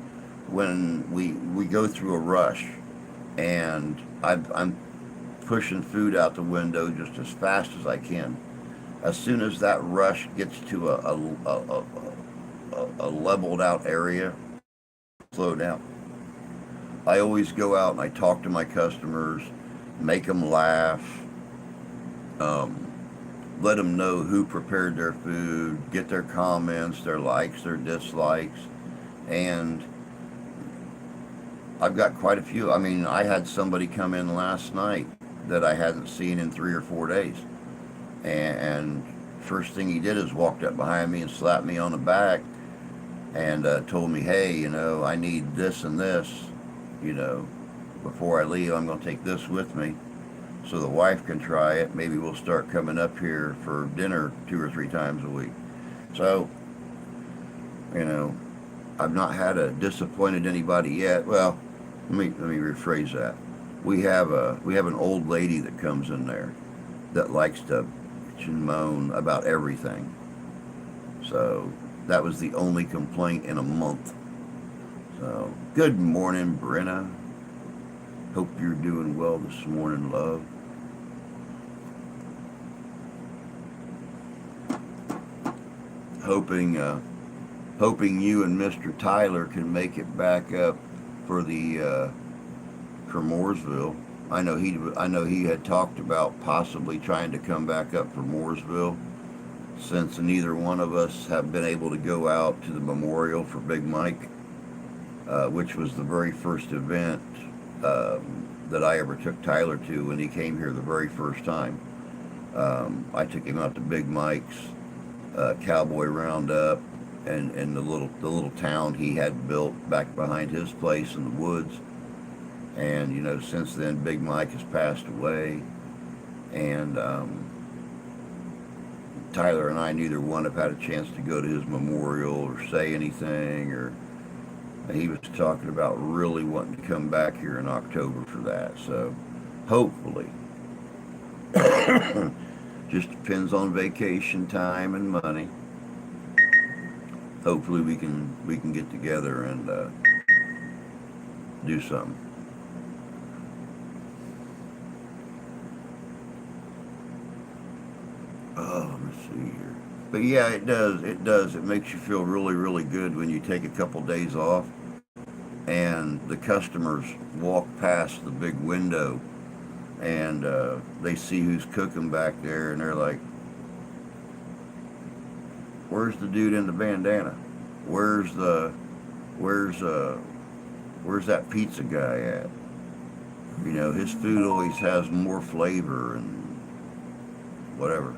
we go through a rush, and I'm pushing food out the window just as fast as I can. As soon as that rush gets to a leveled out area, slow down. I always go out and I talk to my customers, make them laugh. Let them know who prepared their food, get their comments, their likes, their dislikes, and I've got quite a few. I mean, I had somebody come in last night that I hadn't seen in 3 or 4 days, and first thing he did is walked up behind me and slapped me on the back and told me, "Hey, I need this and this, before I leave. I'm going to take this with me, so the wife can try it. Maybe we'll start coming up here for dinner 2 or 3 times a week." So, I've not had a disappointed anybody yet. Well, let me rephrase that. We have an old lady that comes in there that likes to bitch and moan about everything. So that was the only complaint in a month. So good morning, Brenna. Hope you're doing well this morning, love. Hoping you and Mr. Tyler can make it back up for for Mooresville. I know he had talked about possibly trying to come back up for Mooresville, since neither one of us have been able to go out to the memorial for Big Mike. which was the very first event that I ever took Tyler to when he came here the very first time. I took him out to Big Mike's Cowboy Roundup, and the little town he had built back behind his place in the woods. And since then, Big Mike has passed away, and Tyler and I, neither one have had a chance to go to his memorial or say anything. Or he was talking about really wanting to come back here in October for that. So hopefully, just depends on vacation time and money. Hopefully we can get together and do something. Oh, let me see here. But yeah, it does. It does. It makes you feel really, really good when you take a couple days off and the customers walk past the big window and they see who's cooking back there, and they're like, "Where's the dude in the bandana? Where's that pizza guy at?" His food always has more flavor and whatever.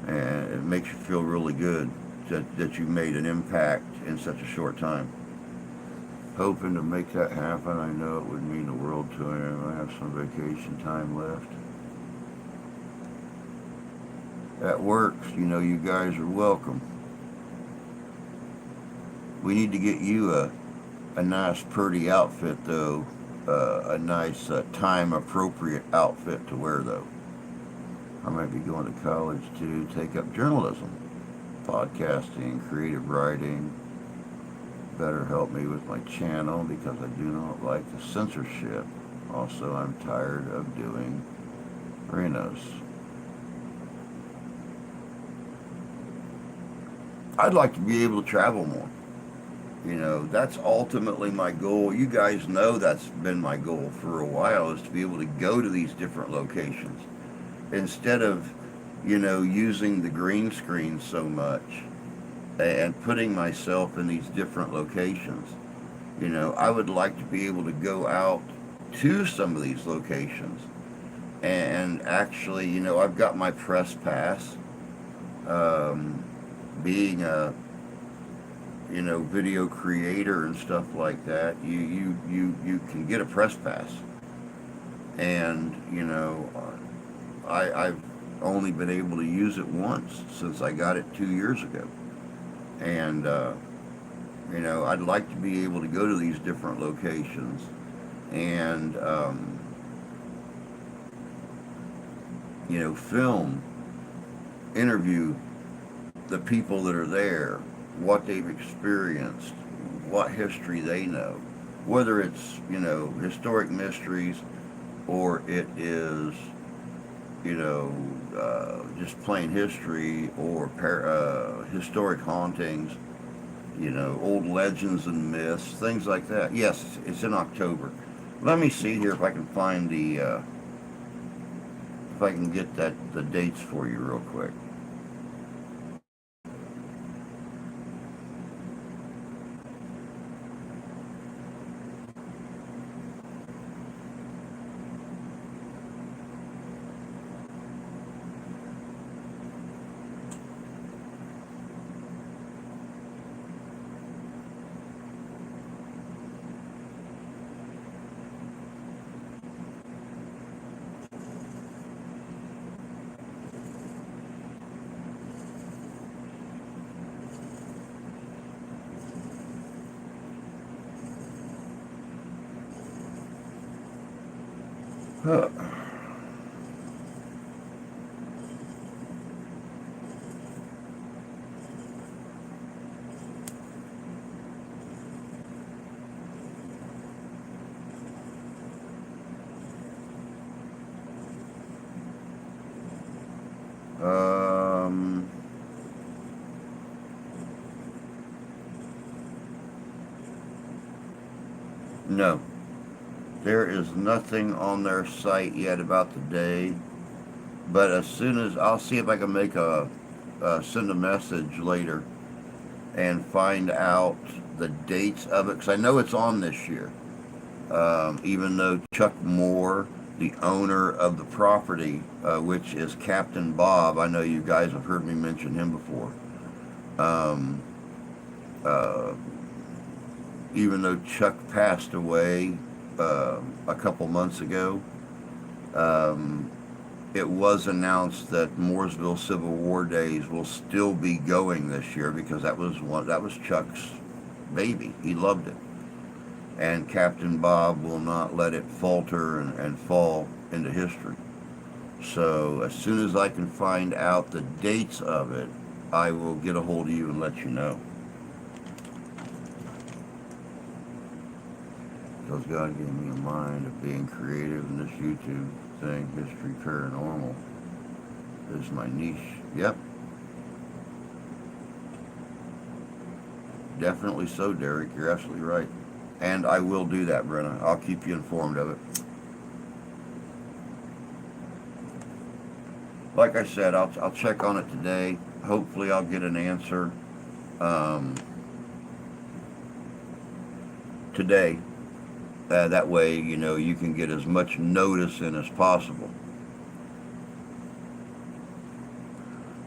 And it makes you feel really good that you made an impact in such a short time. Hoping to make that happen. I know it would mean the world to him. I have some vacation time left. That works. You guys are welcome. We need to get you a nice, pretty outfit, though. A nice, time-appropriate outfit to wear, though. I might be going to college to take up journalism, podcasting, creative writing. Better help me with my channel because I do not like the censorship. Also, I'm tired of doing Renos. I'd like to be able to travel more. That's ultimately my goal. You guys know that's been my goal for a while, is to be able to go to these different locations instead of, using the green screen so much and putting myself in these different locations. I would like to be able to go out to some of these locations and actually, I've got my press pass. Being a video creator and stuff like that, you can get a press pass, and I've only been able to use it once since I got it 2 years ago, and I'd like to be able to go to these different locations and film, interview the people that are there, what they've experienced, what history they know, whether it's, historic mysteries or it is, just plain history or historic hauntings, old legends and myths, things like that. Yes, it's in October. Let me see here if I can find if I can get the dates for you real quick. Huh. No. There is nothing on their site yet about the day, but as soon as I'll see if I can make send a message later and find out the dates of it, because I know it's on this year. Even though Chuck Moore, the owner of the property, which is Captain Bob, I know you guys have heard me mention him before. Um, uh, Even though Chuck passed away a couple months ago, um, it was announced that Mooresville Civil War Days will still be going this year because that was Chuck's baby. He loved it, and Captain Bob will not let it falter and fall into history. So as soon as I can find out the dates of it, I will get a hold of you and let you know. Because God gave me a mind of being creative, and this YouTube thing, History Paranormal, is my niche. Yep. Definitely so, Derek. You're absolutely right. And I will do that, Brenna. I'll keep you informed of it. Like I said, I'll check on it today. Hopefully I'll get an answer today. That way, you can get as much notice in as possible.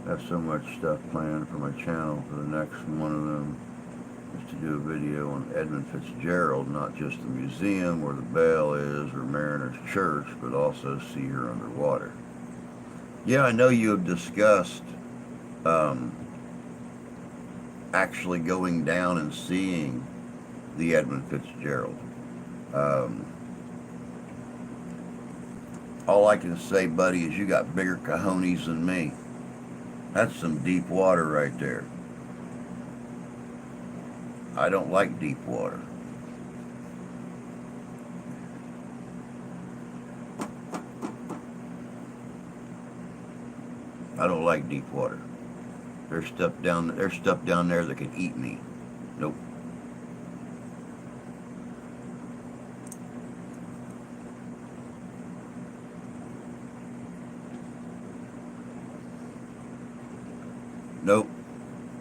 I have so much stuff planned for my channel. For the next one of them is to do a video on Edmund Fitzgerald, not just the museum where the bell is or Mariners Church, but also see her underwater. Yeah, I know you have discussed actually going down and seeing the Edmund Fitzgerald. All I can say, buddy, is you got bigger cojones than me. That's some deep water right there. I don't like deep water. I don't like deep water. There's stuff down there that could eat me. Nope. Nope.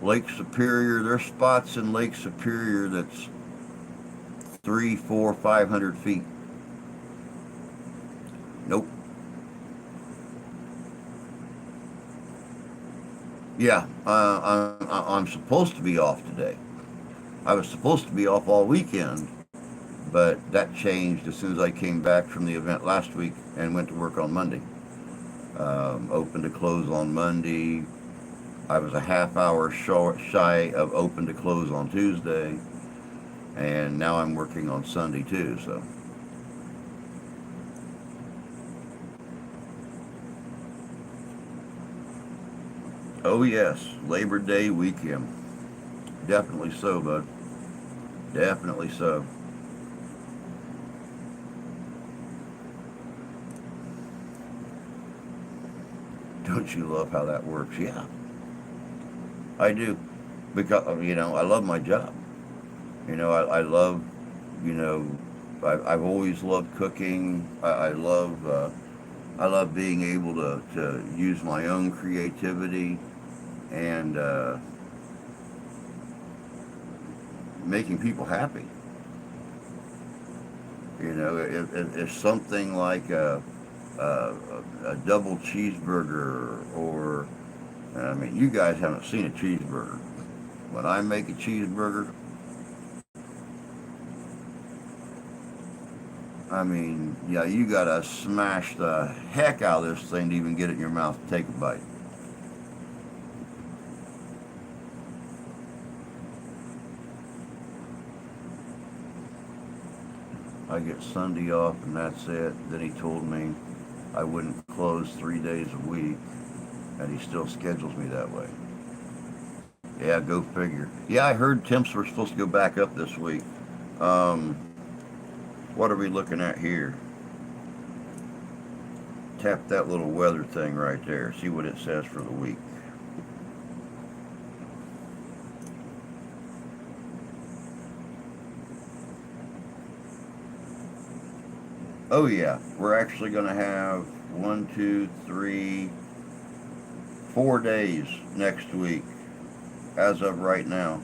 Lake Superior, there's spots in Lake Superior that's 300, 400, 500 feet. Nope. Yeah, I'm supposed to be off today. I was supposed to be off all weekend, but that changed as soon as I came back from the event last week and went to work on Monday. Open to close on Monday. I was a half hour shy of open to close on Tuesday, and now I'm working on Sunday too, so. Oh yes, Labor Day weekend. Definitely so, bud. Definitely so. Don't you love how that works? Yeah. I do, because I love my job. I love, I've always loved cooking. I love being able to use my own creativity and making people happy. If something like a double cheeseburger, or I mean, you guys haven't seen a cheeseburger. When I make a cheeseburger, I mean, yeah, you gotta smash the heck out of this thing to even get it in your mouth to take a bite. I get Sunday off and that's it. Then he told me I wouldn't close 3 days a week, and he still schedules me that way. Yeah, go figure. Yeah, I heard temps were supposed to go back up this week. What are we looking at here? Tap that little weather thing right there. See what it says for the week. Oh yeah, we're actually going to have 1, 2, 3, 4 days next week, as of right now.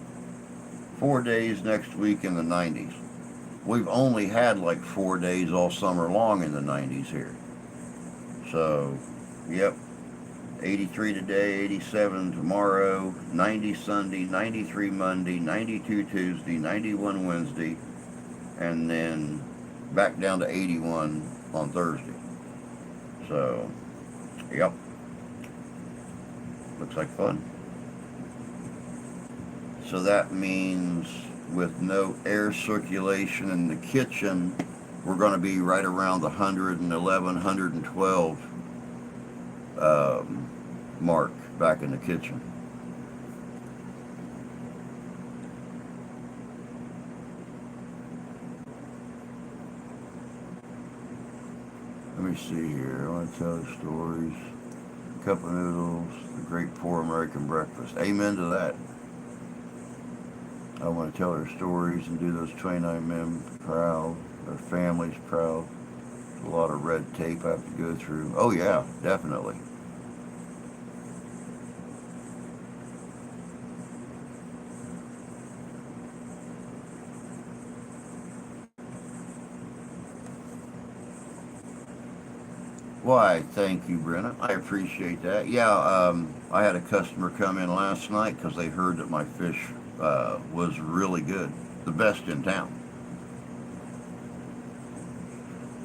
4 days next week in the 90s. We've only had like 4 days all summer long in the 90s here. So, yep, 83 today, 87 tomorrow, 90 Sunday, 93 Monday, 92 Tuesday, 91 Wednesday, and then back down to 81 on Thursday. So, yep, looks like fun. So that means with no air circulation in the kitchen, we're going to be right around the 111, 112 mark back in the kitchen. Let me see here. I want to tell the stories. Cup of noodles, the great poor American breakfast. Amen to that. I want to tell their stories and do those 29 men proud, their families proud. There's a lot of red tape I have to go through. Oh yeah, definitely. Why, thank you, Brenna. I appreciate that. Yeah, I had a customer come in last night because they heard that my fish was really good, the best in town.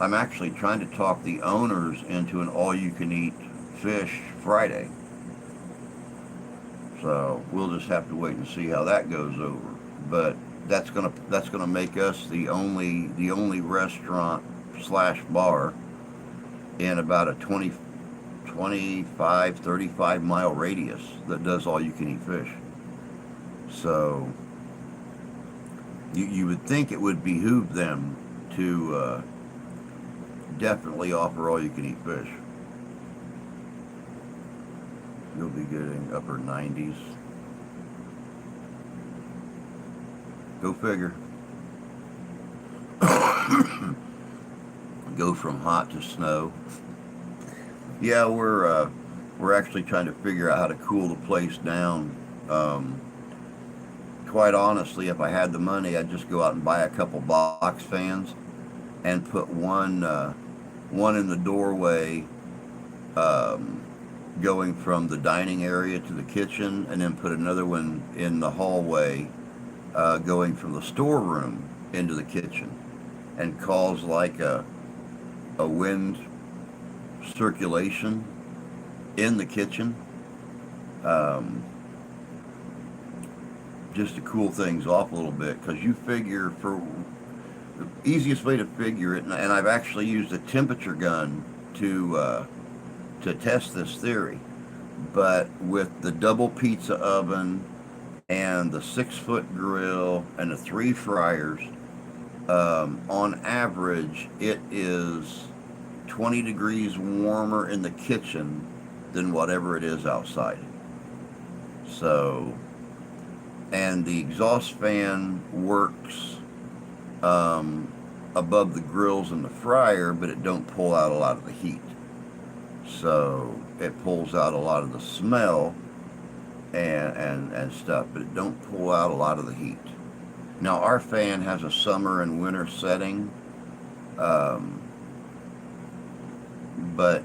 I'm actually trying to talk the owners into an all-you-can-eat fish Friday. So we'll just have to wait and see how that goes over. But that's gonna make us the only restaurant slash bar in about a 25, 35 mile radius that does all you can eat fish. So you would think it would behoove them to definitely offer all you can eat fish. You'll be getting upper 90s. Go figure. Go from hot to snow. Yeah, we're actually trying to figure out how to cool the place down. Quite honestly, if I had the money, I'd just go out and buy a couple box fans and put one in the doorway, going from the dining area to the kitchen, and then put another one in the hallway, going from the storeroom into the kitchen, and cause like a wind circulation in the kitchen, just to cool things off a little bit. Because you figure, for the easiest way to figure it, and I've actually used a temperature gun to test this theory, but with the double pizza oven and the 6-foot grill and the 3 fryers, on average, it is 20 degrees warmer in the kitchen than whatever it is outside. So, and the exhaust fan works above the grills and the fryer, but it don't pull out a lot of the heat. So it pulls out a lot of the smell and stuff, but it don't pull out a lot of the heat. Now, our fan has a summer and winter setting, but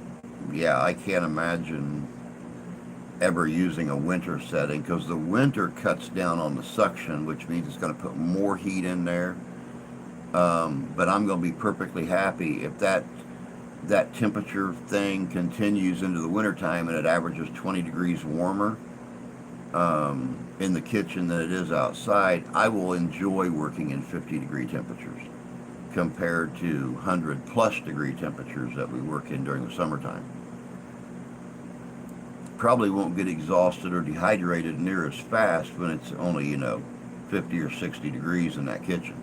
yeah, I can't imagine ever using a winter setting, because the winter cuts down on the suction, which means it's going to put more heat in there. But I'm going to be perfectly happy if that temperature thing continues into the wintertime and it averages 20 degrees warmer in the kitchen than it is outside. I will enjoy working in 50-degree temperatures compared to 100+ degree temperatures that we work in during the summertime. Probably won't get exhausted or dehydrated near as fast when it's only, 50 or 60 degrees in that kitchen.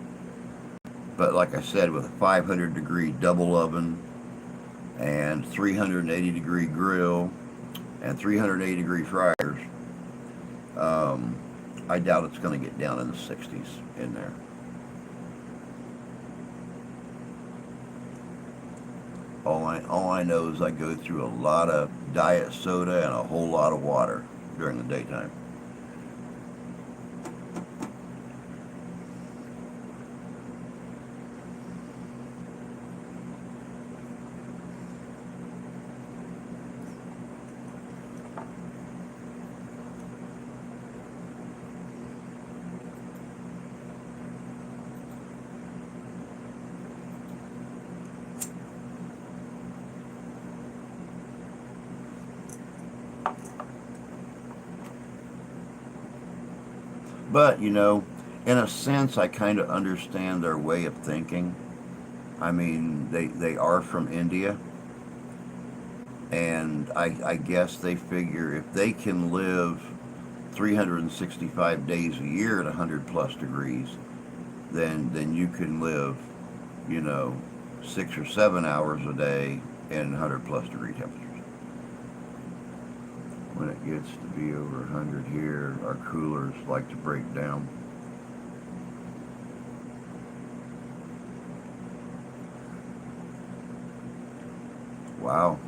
But like I said, with a 500-degree double oven and 380-degree grill and 380-degree fryers, I doubt it's going to get down in the 60s in there. All I know is I go through a lot of diet soda and a whole lot of water during the daytime. But, you know, in a sense, I kind of understand their way of thinking. I mean, they are from India, and I guess they figure if they can live 365 days a year at 100 plus degrees, then you can live, you know, 6 or 7 hours a day in 100 plus degree temperatures. When it gets to be over 100 here, our coolers like to break down. Wow.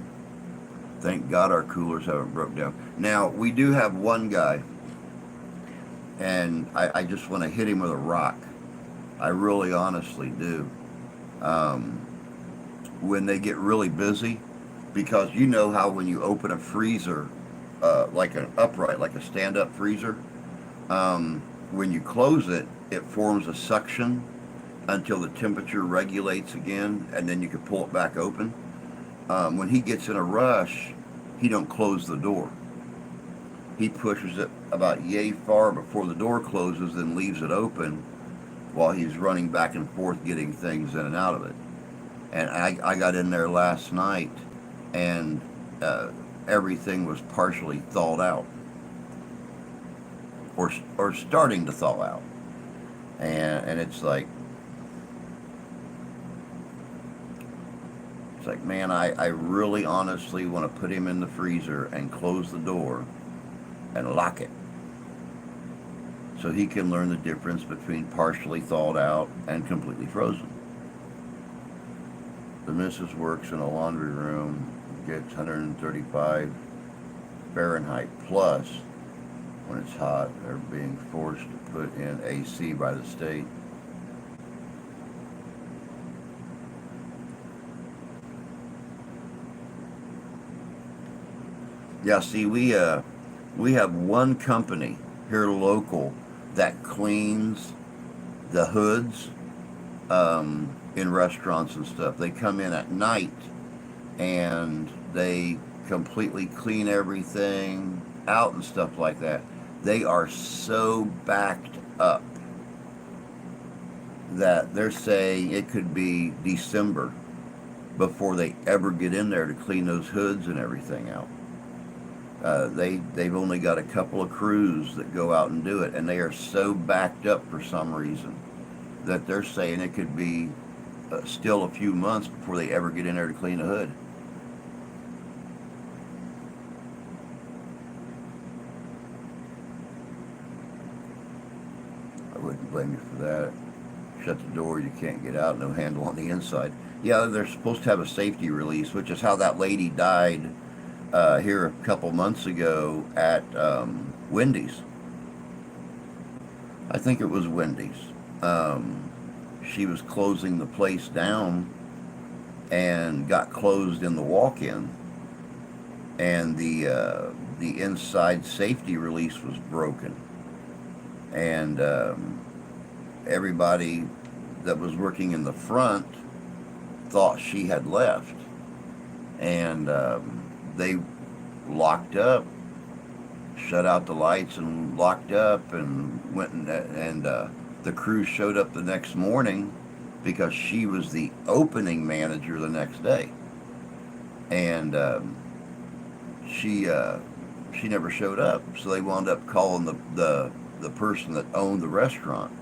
Thank God our coolers haven't broke down. Now, we do have one guy, and I just want to hit him with a rock. I really honestly do. Um, when they get really busy, because you know how when you open a freezer, like an upright, like a stand-up freezer, when you close it, it forms a suction until the temperature regulates again, and then you can pull it back open. When he gets in a rush, he don't close the door. He pushes it about yay far before the door closes, then leaves it open while he's running back and forth getting things in and out of it. And I got in there last night, and everything was partially thawed out, or starting to thaw out, and it's like, man, I really honestly want to put him in the freezer and close the door and lock it so he can learn the difference between partially thawed out and completely frozen. The missus works in a laundry room, gets 135 Fahrenheit plus when it's hot. They're being forced to put in AC by the state. Yeah, see, we have one company here local that cleans the hoods in restaurants and stuff. They come in at night and they completely clean everything out and stuff like that. They are so backed up that they're saying it could be December before they ever get in there to clean those hoods and everything out. They've only got a couple of crews that go out and do it, and they are so backed up for some reason that they're saying it could be still a few months before they ever get in there to clean a hood. I wouldn't blame you for that. Shut the door, you can't get out, no handle on the inside. Yeah, they're supposed to have a safety release, which is how that lady died here a couple months ago at Wendy's. I think it was Wendy's. She was closing the place down and got closed in the walk-in, and the inside safety release was broken, and everybody that was working in the front thought she had left, and they locked up, shut out the lights and locked up, and went and the crew showed up the next morning because she was the opening manager the next day, and she never showed up, so they wound up calling the person that owned the restaurant,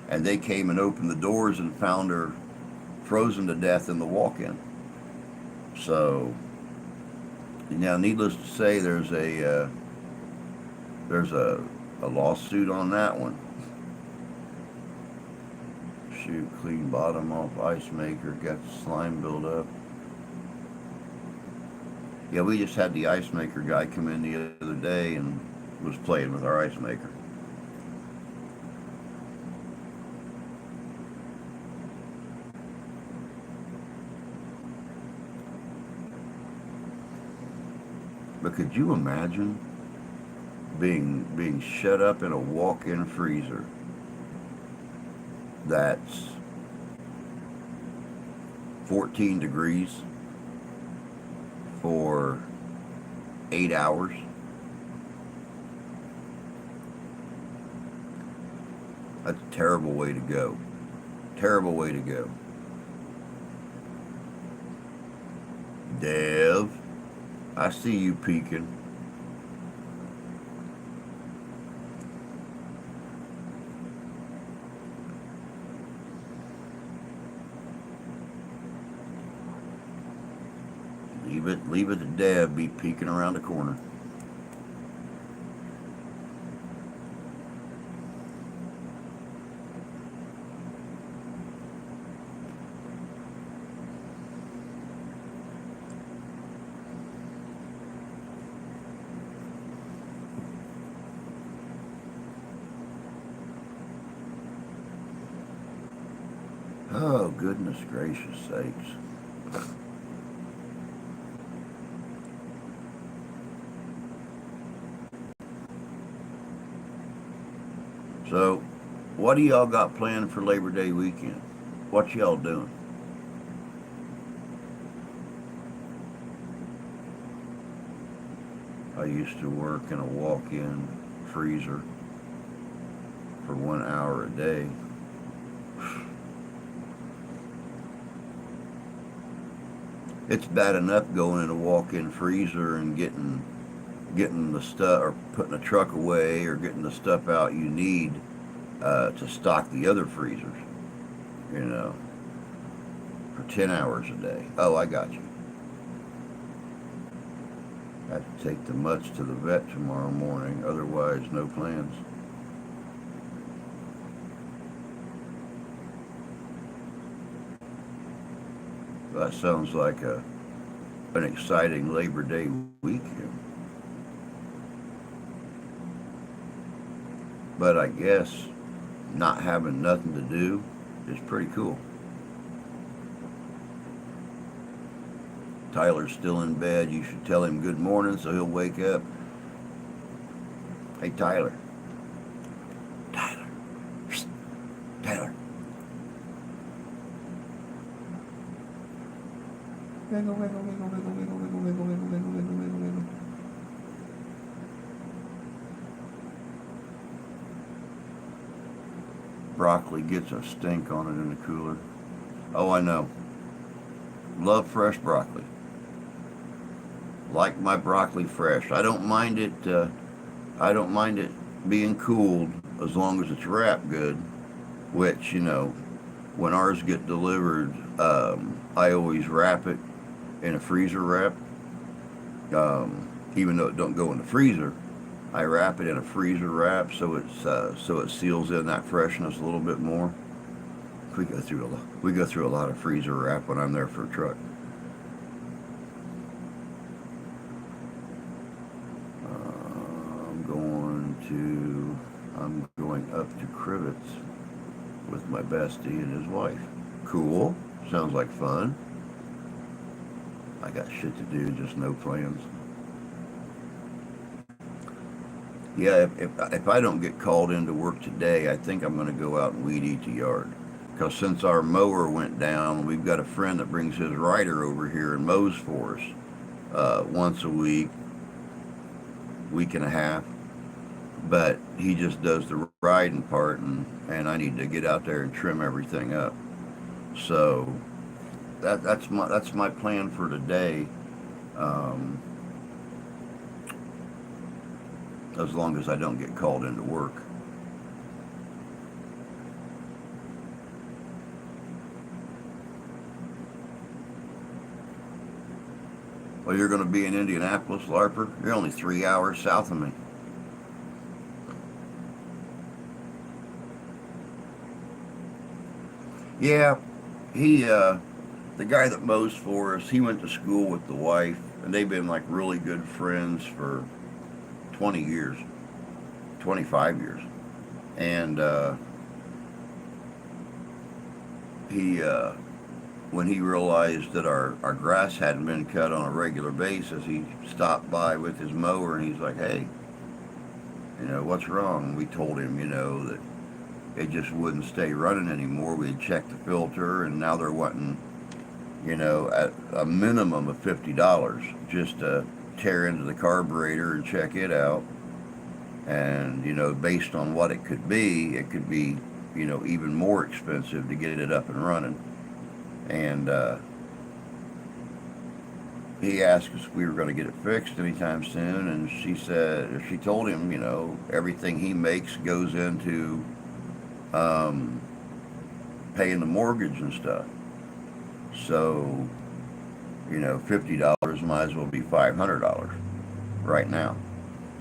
and they came and opened the doors and found her frozen to death in the walk-in. So now, needless to say, there's a lawsuit on that one. Shoot, clean bottom off ice maker, got slime buildup. Yeah, we just had the ice maker guy come in the other day and was playing with our ice maker. But could you imagine being shut up in a walk-in freezer that's 14 degrees for 8 hours? That's a terrible way to go. Terrible way to go. Dev, I see you peeking. Leave it to Dev be peeking around the corner. Oh, goodness gracious sakes. So, what do y'all got planned for Labor Day weekend? What y'all doing? I used to work in a walk-in freezer for 1 hour a day. It's bad enough going in a walk-in freezer and getting the stuff, or putting a truck away, or getting the stuff out you need to stock the other freezers, you know, for 10 hours a day. Oh, I got you. I have to take the mutts to the vet tomorrow morning, otherwise no plans. That sounds like an exciting Labor Day weekend. But I guess not having nothing to do is pretty cool. Tyler's still in bed. You should tell him good morning so he'll wake up. Hey, Tyler. Tyler. Tyler. Wiggle, wiggle, wiggle, wiggle, wiggle, wiggle, wiggle, wiggle, wiggle, wiggle, wiggle, wiggle. Broccoli gets a stink on it in the cooler. Oh, I know. Love fresh broccoli. Like my broccoli fresh. I don't mind it. I don't mind it being cooled as long as it's wrapped good. Which, you know, when ours get delivered, I always wrap it in a freezer wrap. Even though it don't go in the freezer, I wrap it in a freezer wrap so it seals in that freshness a little bit more. We go through a lot of freezer wrap when I'm there for a truck. I'm going up to Crivets with my bestie and his wife. Cool. Sounds like fun. I got shit to do, just no plans. Yeah, if I don't get called into work today, I think I'm going to go out and weed eat the yard. Because since our mower went down, we've got a friend that brings his rider over here and mows for us once a week, week and a half. But he just does the riding part, and I need to get out there and trim everything up. So that's my plan for today. As long as I don't get called into work. Well, you're going to be in Indianapolis, Larper? You're only 3 hours south of me. Yeah, the guy that mows for us, he went to school with the wife, and they've been like really good friends for 20 years, 25 years. And when he realized that our grass hadn't been cut on a regular basis, he stopped by with his mower, and he's like, hey, what's wrong? And we told him, that it just wouldn't stay running anymore. We had checked the filter, and now they're wanting, at a minimum of $50 just to tear into the carburetor and check it out. And, based on what it could be even more expensive to get it up and running. And he asked us if we were going to get it fixed anytime soon, and she told him, everything he makes goes into paying the mortgage and stuff. So, $50 might as well be $500 right now.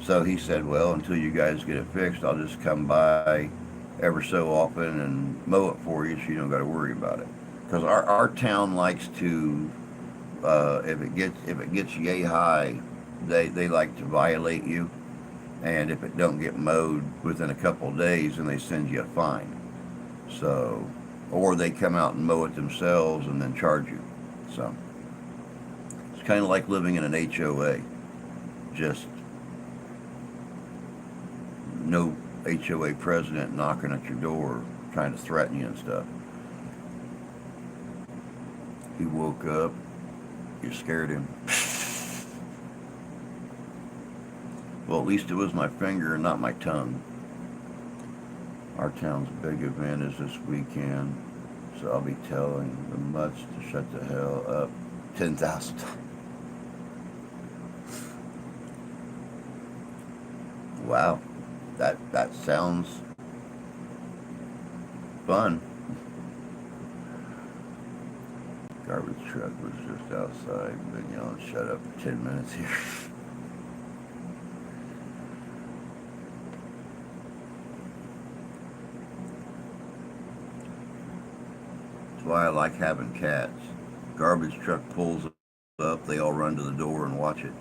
So he said, well, until you guys get it fixed, I'll just come by ever so often and mow it for you so you don't got to worry about it. Because our town likes to, if it gets yay high, they like to violate you. And if it don't get mowed within a couple of days, then they send you a fine. So, or they come out and mow it themselves and then charge you. So, it's kind of like living in an HOA. Just no HOA president knocking at your door trying to threaten you and stuff. He woke up. You scared him. Well, at least it was my finger and not my tongue. Our town's big event is this weekend, so I'll be telling the Mutts to shut the hell up 10,000 times. Wow, that sounds fun. Garbage truck was just outside. Been yelling, shut up for 10 minutes here. That's why I like having cats. Garbage truck pulls up, they all run to the door and watch it.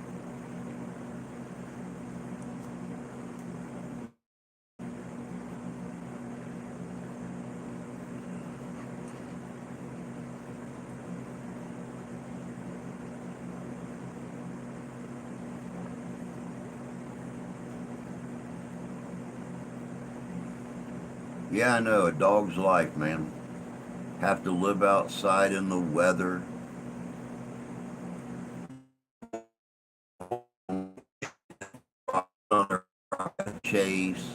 Yeah, I know, a dog's life, man. Have to live outside in the weather. Chase.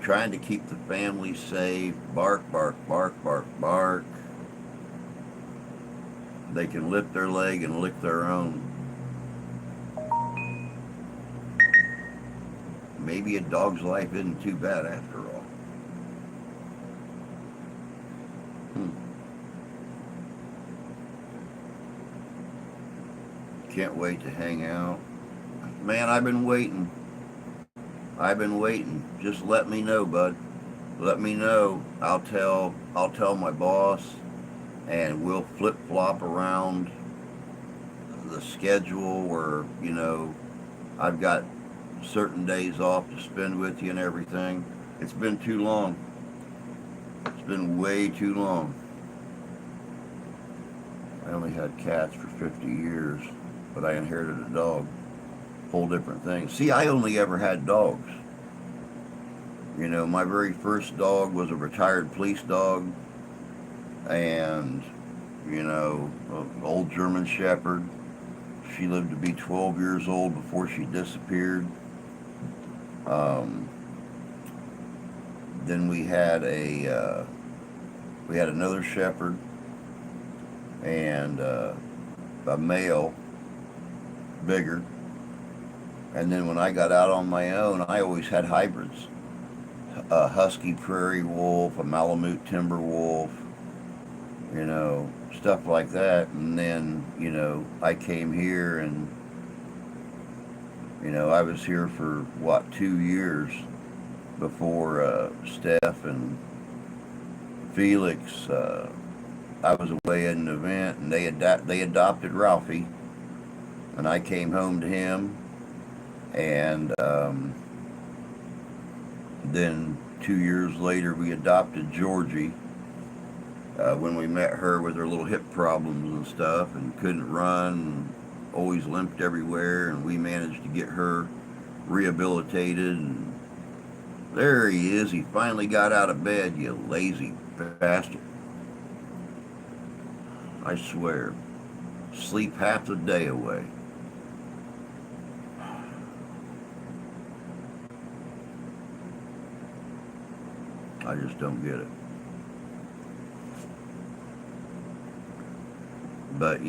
Trying to keep the family safe. Bark, bark, bark, bark, bark. They can lift their leg and lick their own. Maybe a dog's life isn't too bad after all. Can't wait to hang out. Man, I've been waiting. Just let me know, bud. Let me know. I'll tell my boss, and we'll flip-flop around the schedule where, I've got certain days off to spend with you and everything. It's been too long. It's been way too long. I only had cats for 50 years, but I inherited a dog. Whole different thing. See, I only ever had dogs. My very first dog was a retired police dog, and, an old German Shepherd. She lived to be 12 years old before she disappeared. Then we had another shepherd and a male, bigger. And then when I got out on my own, I always had hybrids. A husky prairie wolf, a Malamute timber wolf, stuff like that. And then, I came here and, I was here for, 2 years before Steph and Felix. I was away at an event, and they adopted Ralphie, and I came home to him. And then 2 years later, we adopted Georgie. When we met her with her little hip problems and stuff, and couldn't run, and always limped everywhere, and we managed to get her rehabilitated. And there he is. He finally got out of bed, you lazy bastard. I swear, sleep half the day away. I just don't get it. But,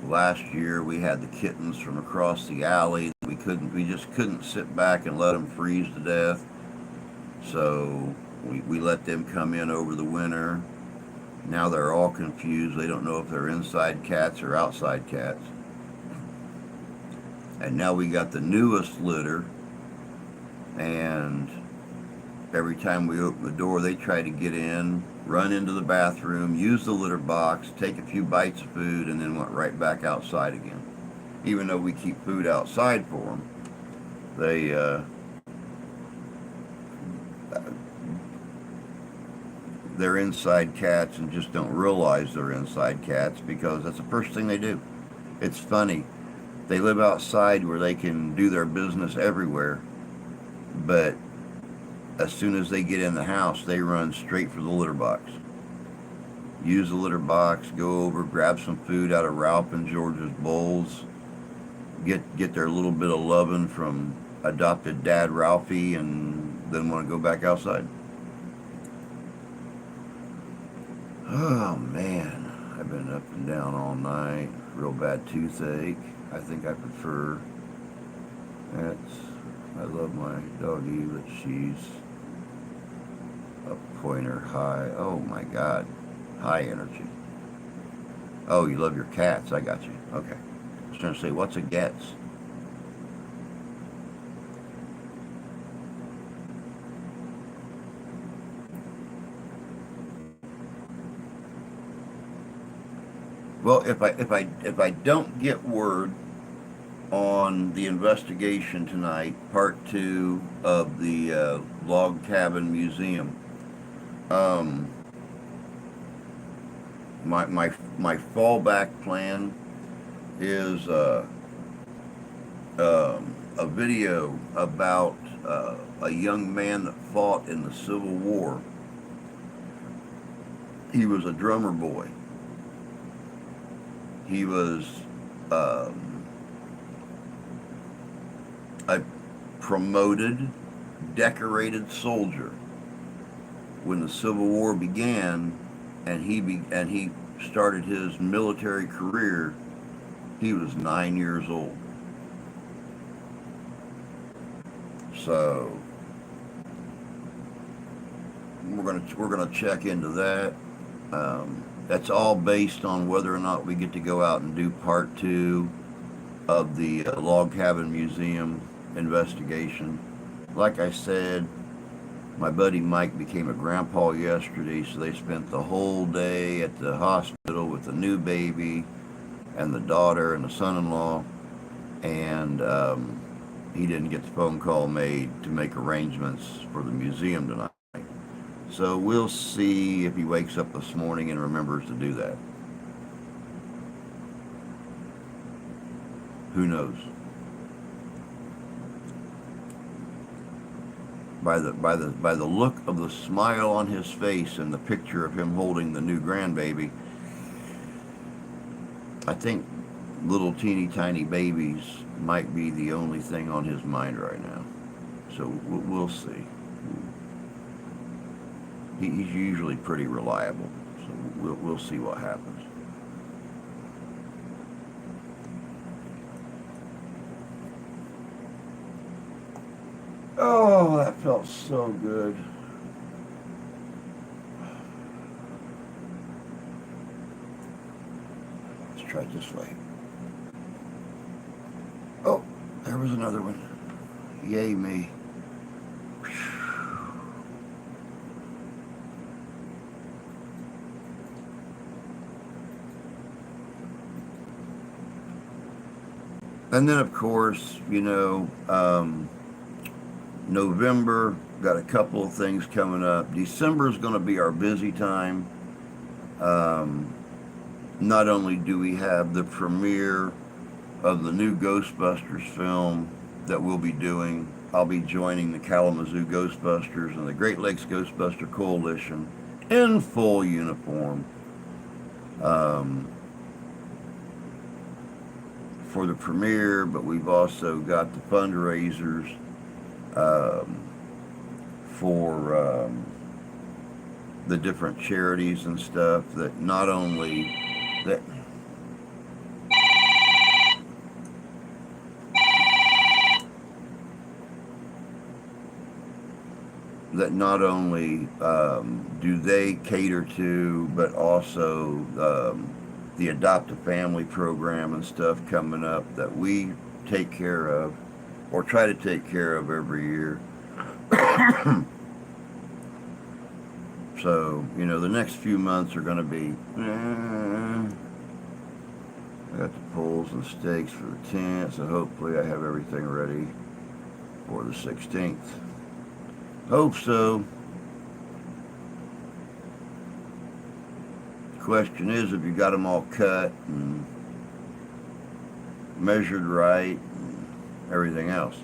last year we had the kittens from across the alley. We just couldn't sit back and let them freeze to death. So we let them come in over the winter. Now they're all confused. They don't know if they're inside cats or outside cats. And now we got the newest litter, and every time we open the door, they try to get in, run into the bathroom, use the litter box, take a few bites of food, and then went right back outside again. Even though we keep food outside for them, they're inside cats and just don't realize they're inside cats because that's the first thing they do. It's funny. They live outside where they can do their business everywhere, but as soon as they get in the house, they run straight for the litter box. Use the litter box, go over, grab some food out of Ralph and George's bowls, get their little bit of loving from adopted dad Ralphie, and then want to go back outside. Oh man, I've been up and down all night. Real bad toothache. I think I prefer I love my doggy, but she's a pointer high. Oh my God, high energy. Oh, you love your cats. I got you. Okay. I was trying to say, what's a Getz? Well, if I don't get word on the investigation tonight, part 2 of the log cabin museum, my fallback plan is a video about a young man that fought in the Civil War. He was a drummer boy. He was a promoted, decorated soldier when the Civil War began, and he started his military career. He was 9 years old. So we're gonna check into that. That's all based on whether or not we get to go out and do part 2 of the log cabin museum investigation. Like I said, my buddy Mike became a grandpa yesterday, so they spent the whole day at the hospital with the new baby and the daughter and the son-in-law, and he didn't get the phone call made to make arrangements for the museum tonight. So we'll see if he wakes up this morning and remembers to do that. Who knows? By the look of the smile on his face and the picture of him holding the new grandbaby, I think little teeny tiny babies might be the only thing on his mind right now. So we'll see. He's usually pretty reliable, so we'll see what happens. Oh, that felt so good. Let's try it this way. Oh, there was another one. Yay me. And then, of course, November, got a couple of things coming up. December is going to be our busy time. Not only do we have the premiere of the new Ghostbusters film that we'll be doing, I'll be joining the Kalamazoo Ghostbusters and the Great Lakes Ghostbuster Coalition in full uniform for the premiere, but we've also got the fundraisers for the different charities and stuff that not only that do they cater to, but also the adopt a family program and stuff coming up that we take care of or try to take care of every year. So, you know, the next few months are going to be, I got the poles and stakes for the tent, so hopefully I have everything ready for the 16th. Hope so. Question is, if you got them all cut and measured right and everything else.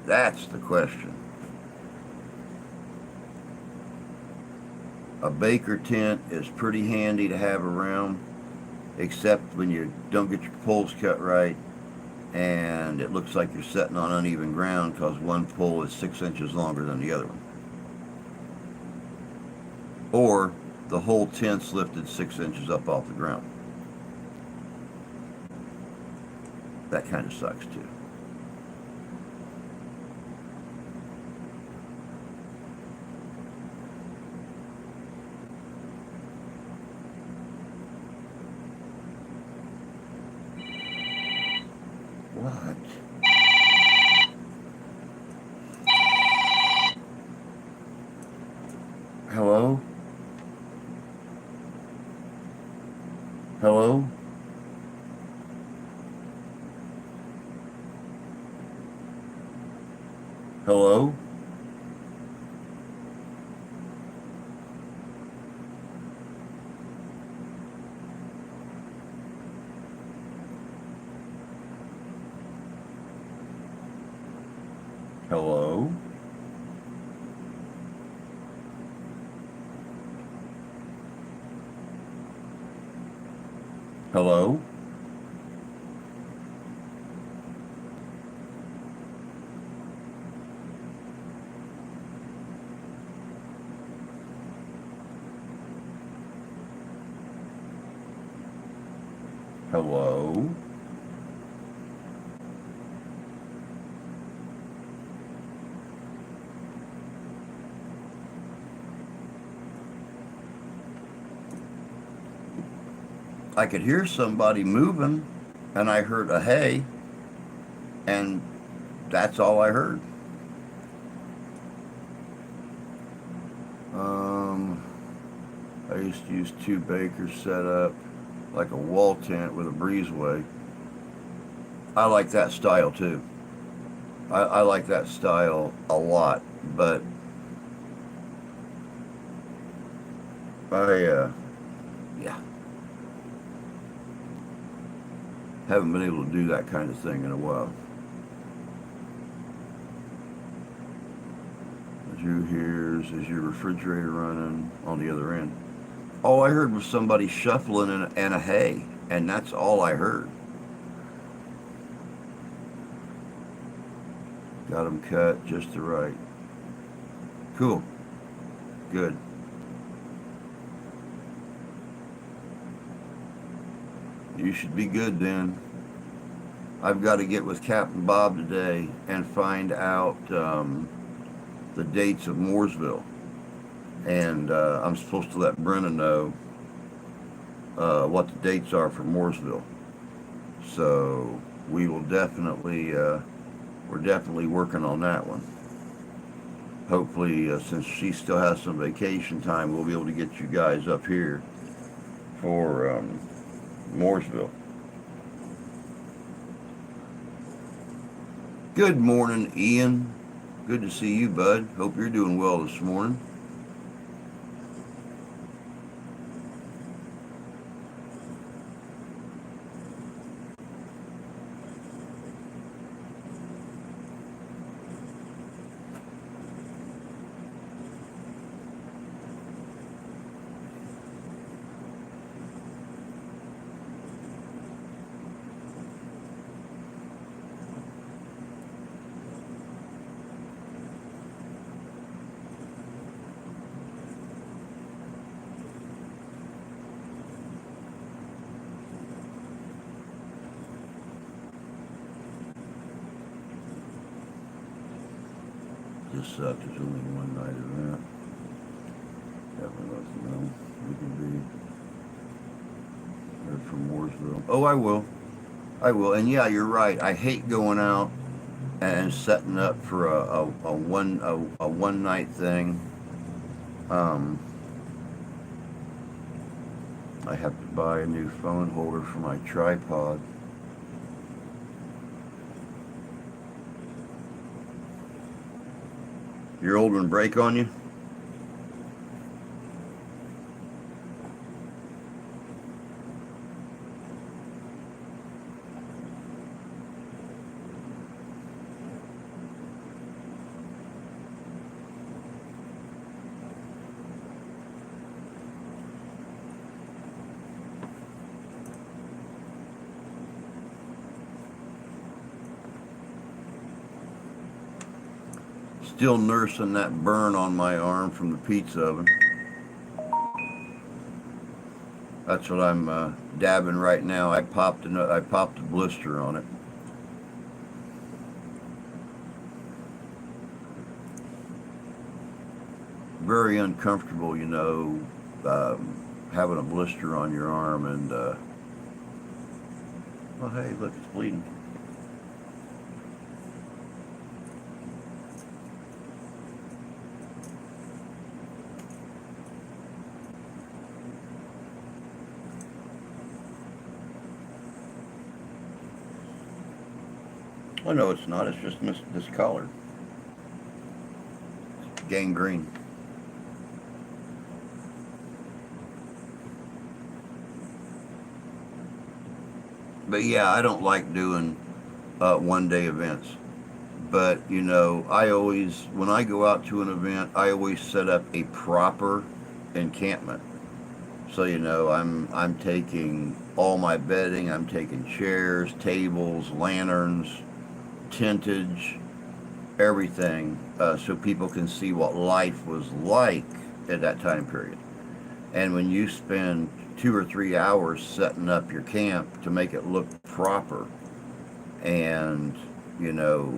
That's the question. A baker tent is pretty handy to have around, except when you don't get your poles cut right and it looks like you're sitting on uneven ground because one pole is 6 inches longer than the other one. Or the whole tent's lifted 6 inches up off the ground. That kind of sucks too. What? Hello? Hello? Hello? Hello? Hello? Hello? I could hear somebody moving, and I heard a hey, and that's all I heard. I used to use 2 bakers set up like a wall tent with a breezeway. I like that style too. I like that style a lot, but yeah, haven't been able to do that kind of thing in a while. As you hear, is your refrigerator running on the other end? All I heard was somebody shuffling and a hay, and that's all I heard. Got them cut just the right. Cool. Good. You should be good then. I've got to get with Captain Bob today and find out the dates of Mooresville. And I'm supposed to let Brenna know what the dates are for Mooresville. So we will definitely, we're definitely working on that one. Hopefully, since she still has some vacation time, we'll be able to get you guys up here for Mooresville. Good morning, Ian. Good to see you, bud. Hope you're doing well this morning. this Sept. It's only a one-night event. Definitely let them know. We can be there from Mooresville. Oh, I will. I will. And yeah, you're right. I hate going out and setting up for a one night thing. Um, I have to buy a new phone holder for my tripod. Your old one break on you? Still nursing that burn on my arm from the pizza oven. That's what I'm dabbing right now. I popped a blister on it. Very uncomfortable, you know, having a blister on your arm and, well, hey, look, it's bleeding. Oh, no, it's not. It's just discolored. Gangrene. But yeah, I don't like doing one-day events. But you know, when I go out to an event, I always set up a proper encampment. So you know, I'm taking all my bedding. I'm taking chairs, tables, lanterns, tentage, everything, so people can see what life was like at that time period. And when you spend 2 or 3 hours setting up your camp to make it look proper, and you know,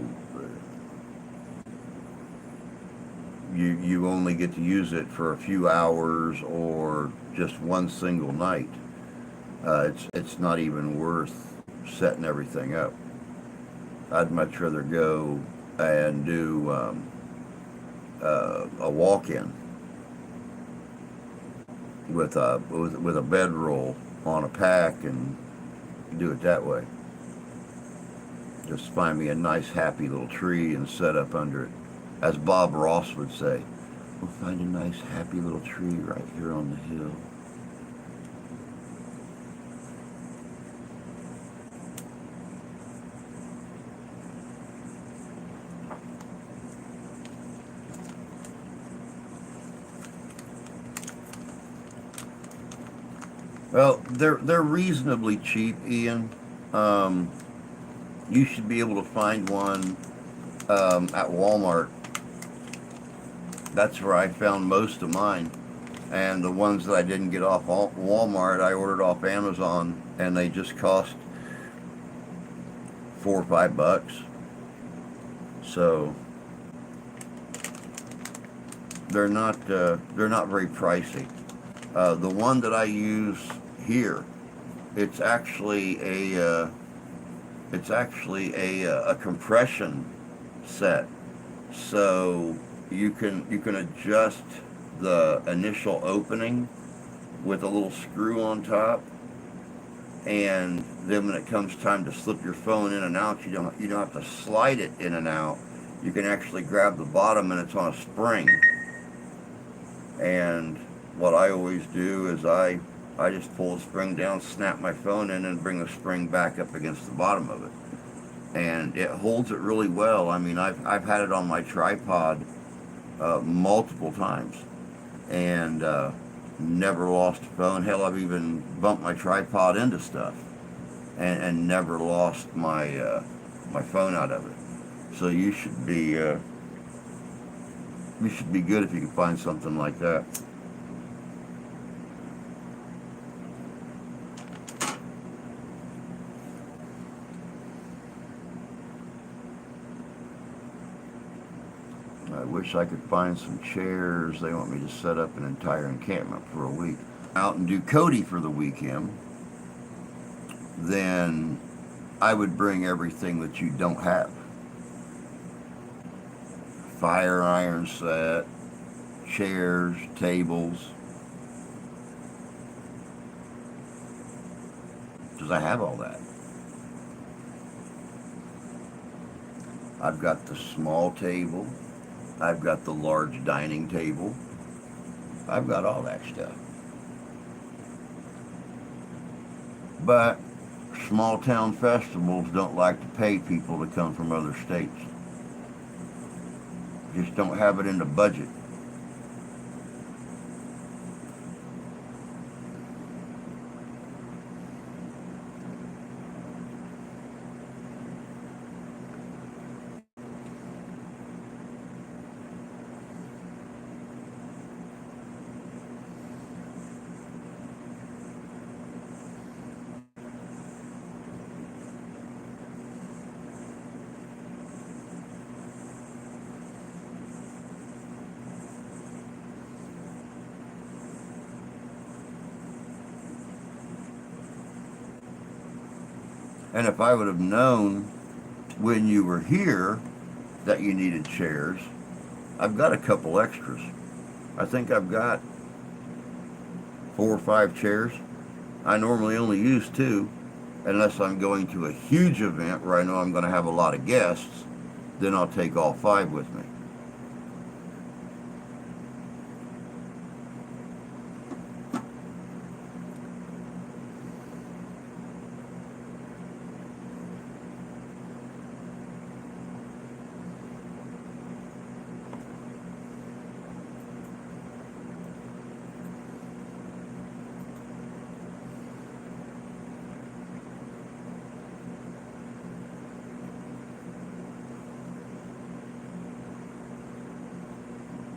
you only get to use it for a few hours or just one single night, it's not even worth setting everything up. I'd much rather go and do a walk-in with a bedroll on a pack and do it that way. Just find me a nice happy little tree and set up under it. As Bob Ross would say, we'll find a nice happy little tree right here on the hill. Well, they're reasonably cheap, Ian. You should be able to find one at Walmart. That's where I found most of mine. And the ones that I didn't get off Walmart, I ordered off Amazon, and they just cost $4 or $5. So they're not very pricey. The one that I use here, it's actually a compression set, so you can adjust the initial opening with a little screw on top, and then when it comes time to slip your phone in and out, you don't have to slide it in and out. You can actually grab the bottom, and it's on a spring. And what I always do is I just pull the spring down, snap my phone in, and bring the spring back up against the bottom of it. And it holds it really well. I mean, I've had it on my tripod multiple times, and never lost a phone. Hell, I've even bumped my tripod into stuff, and never lost my my phone out of it. So you should be good if you can find something like that. wish I could find some chairs. They want me to set up an entire encampment for a week. Out and do Cody for the weekend. Then I would bring everything that you don't have. Fire iron set, chairs, tables. Because I have all that. I've got the small table. I've got the large dining table. I've got all that stuff. But small town festivals don't like to pay people to come from other states. Just don't have it in the budget. And if I would have known when you were here that you needed chairs, I've got a couple extras. I think I've got 4 or 5 chairs. I normally only use 2, unless I'm going to a huge event where I know I'm going to have a lot of guests, then I'll take all 5 with me.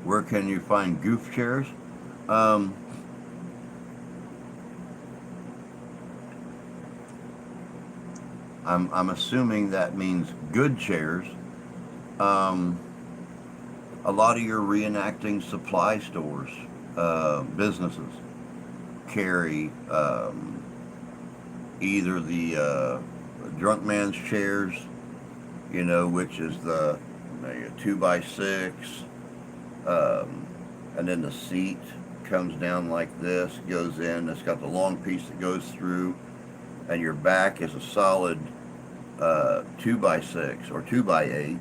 Where can you find goof chairs? I'm assuming that means good chairs. A lot of your reenacting supply stores, businesses, carry either the drunk man's chairs, which is the 2x6, and then the seat comes down like this, goes in. It's got the long piece that goes through, and your back is a solid 2x6 or 2x8,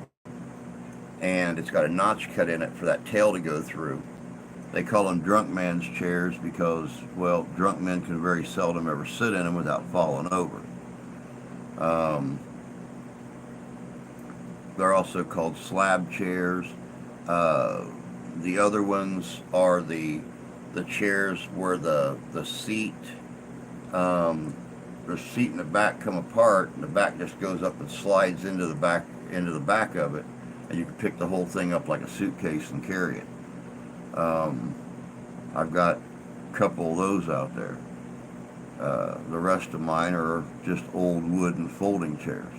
and it's got a notch cut in it for that tail to go through. They call them drunk man's chairs because, well, drunk men can very seldom ever sit in them without falling over. They're also called slab chairs. The other ones are the chairs where the seat and the back come apart, and the back just goes up and slides into the back of it, and you can pick the whole thing up like a suitcase and carry it. I've got a couple of those out there. The rest of mine are just old wooden folding chairs.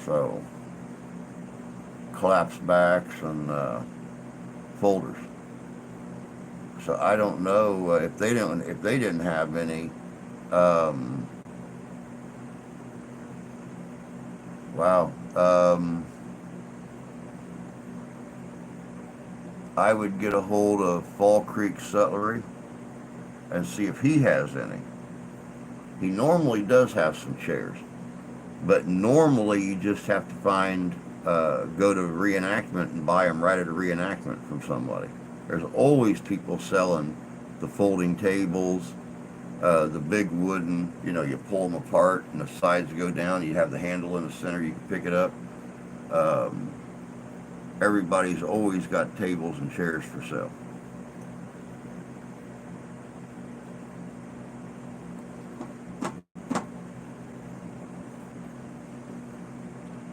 So collapse backs and folders. So I don't know if they didn't have any. Wow. I would get a hold of Fall Creek Sutlery and see if he has any. He normally does have some chairs, but normally you just have to go to a reenactment and buy them right at a reenactment from somebody. There's always people selling the folding tables, the big wooden, you pull them apart and the sides go down, you have the handle in the center, you can pick it up. Everybody's always got tables and chairs for sale.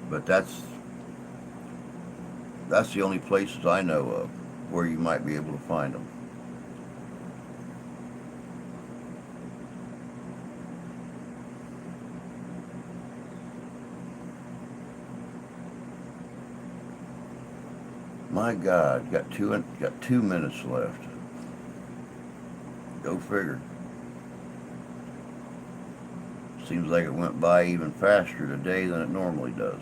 But that's the only places I know of where you might be able to find them. My God, got 2 minutes left. Go figure. Seems like it went by even faster today than it normally does.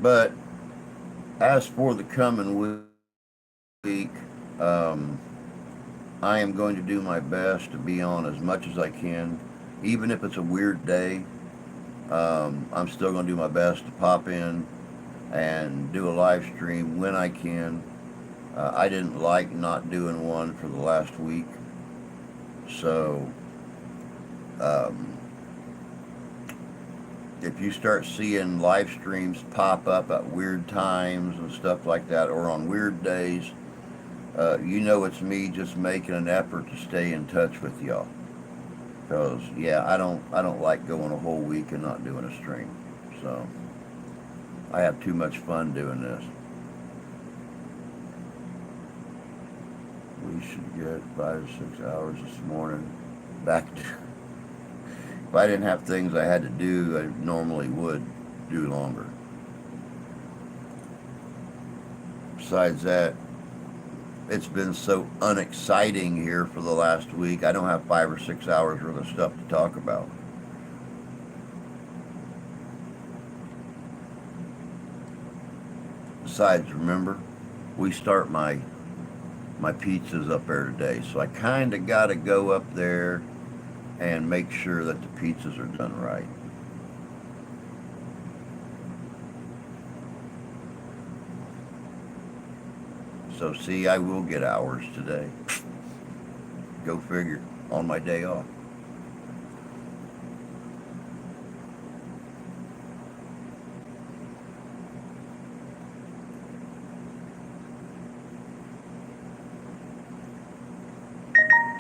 But as for the coming week, I am going to do my best to be on as much as I can, even if it's a weird day. I'm still going to do my best to pop in and do a live stream when I can. I didn't like not doing one for the last week, so if you start seeing live streams pop up at weird times and stuff like that, or on weird days, you know it's me just making an effort to stay in touch with y'all. Because yeah, I don't like going a whole week and not doing a stream. So I have too much fun doing this. We should get 5 to 6 hours this morning. Back to, if I didn't have things I had to do, I normally would do longer. Besides that, it's been so unexciting here for the last week. I don't have 5 or 6 hours worth of stuff to talk about. Besides, remember, we start my pizzas up there today, so I kind of got to go up there and make sure that the pizzas are done right. So see, I will get hours today. Go figure, on my day off.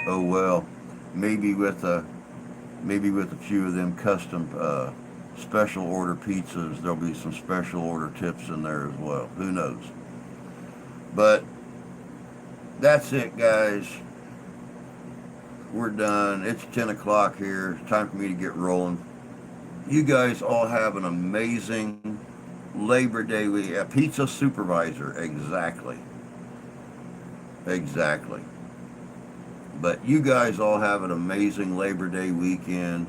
Oh well, maybe with a few of them custom special order pizzas, there'll be some special order tips in there as well. Who knows? But that's it, guys. We're done. It's 10 o'clock here. It's time for me to get rolling. You guys all have an amazing Labor Day week. A pizza supervisor, exactly. But you guys all have an amazing Labor Day weekend.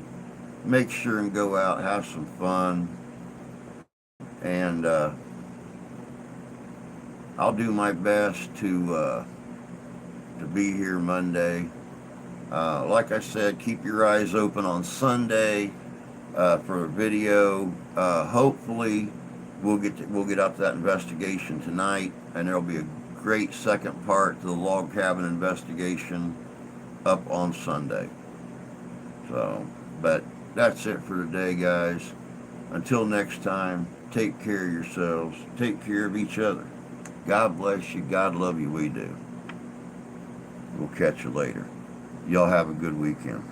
Make sure and go out, have some fun. And I'll do my best to be here Monday. Like I said, keep your eyes open on Sunday for a video. Hopefully, we'll get up to that investigation tonight, and there'll be a great second part to the log cabin investigation up on Sunday. So, but that's it for today, guys. Until next time, take care of yourselves. Take care of each other. God bless you. God love you. We do. We'll catch you later. Y'all have a good weekend.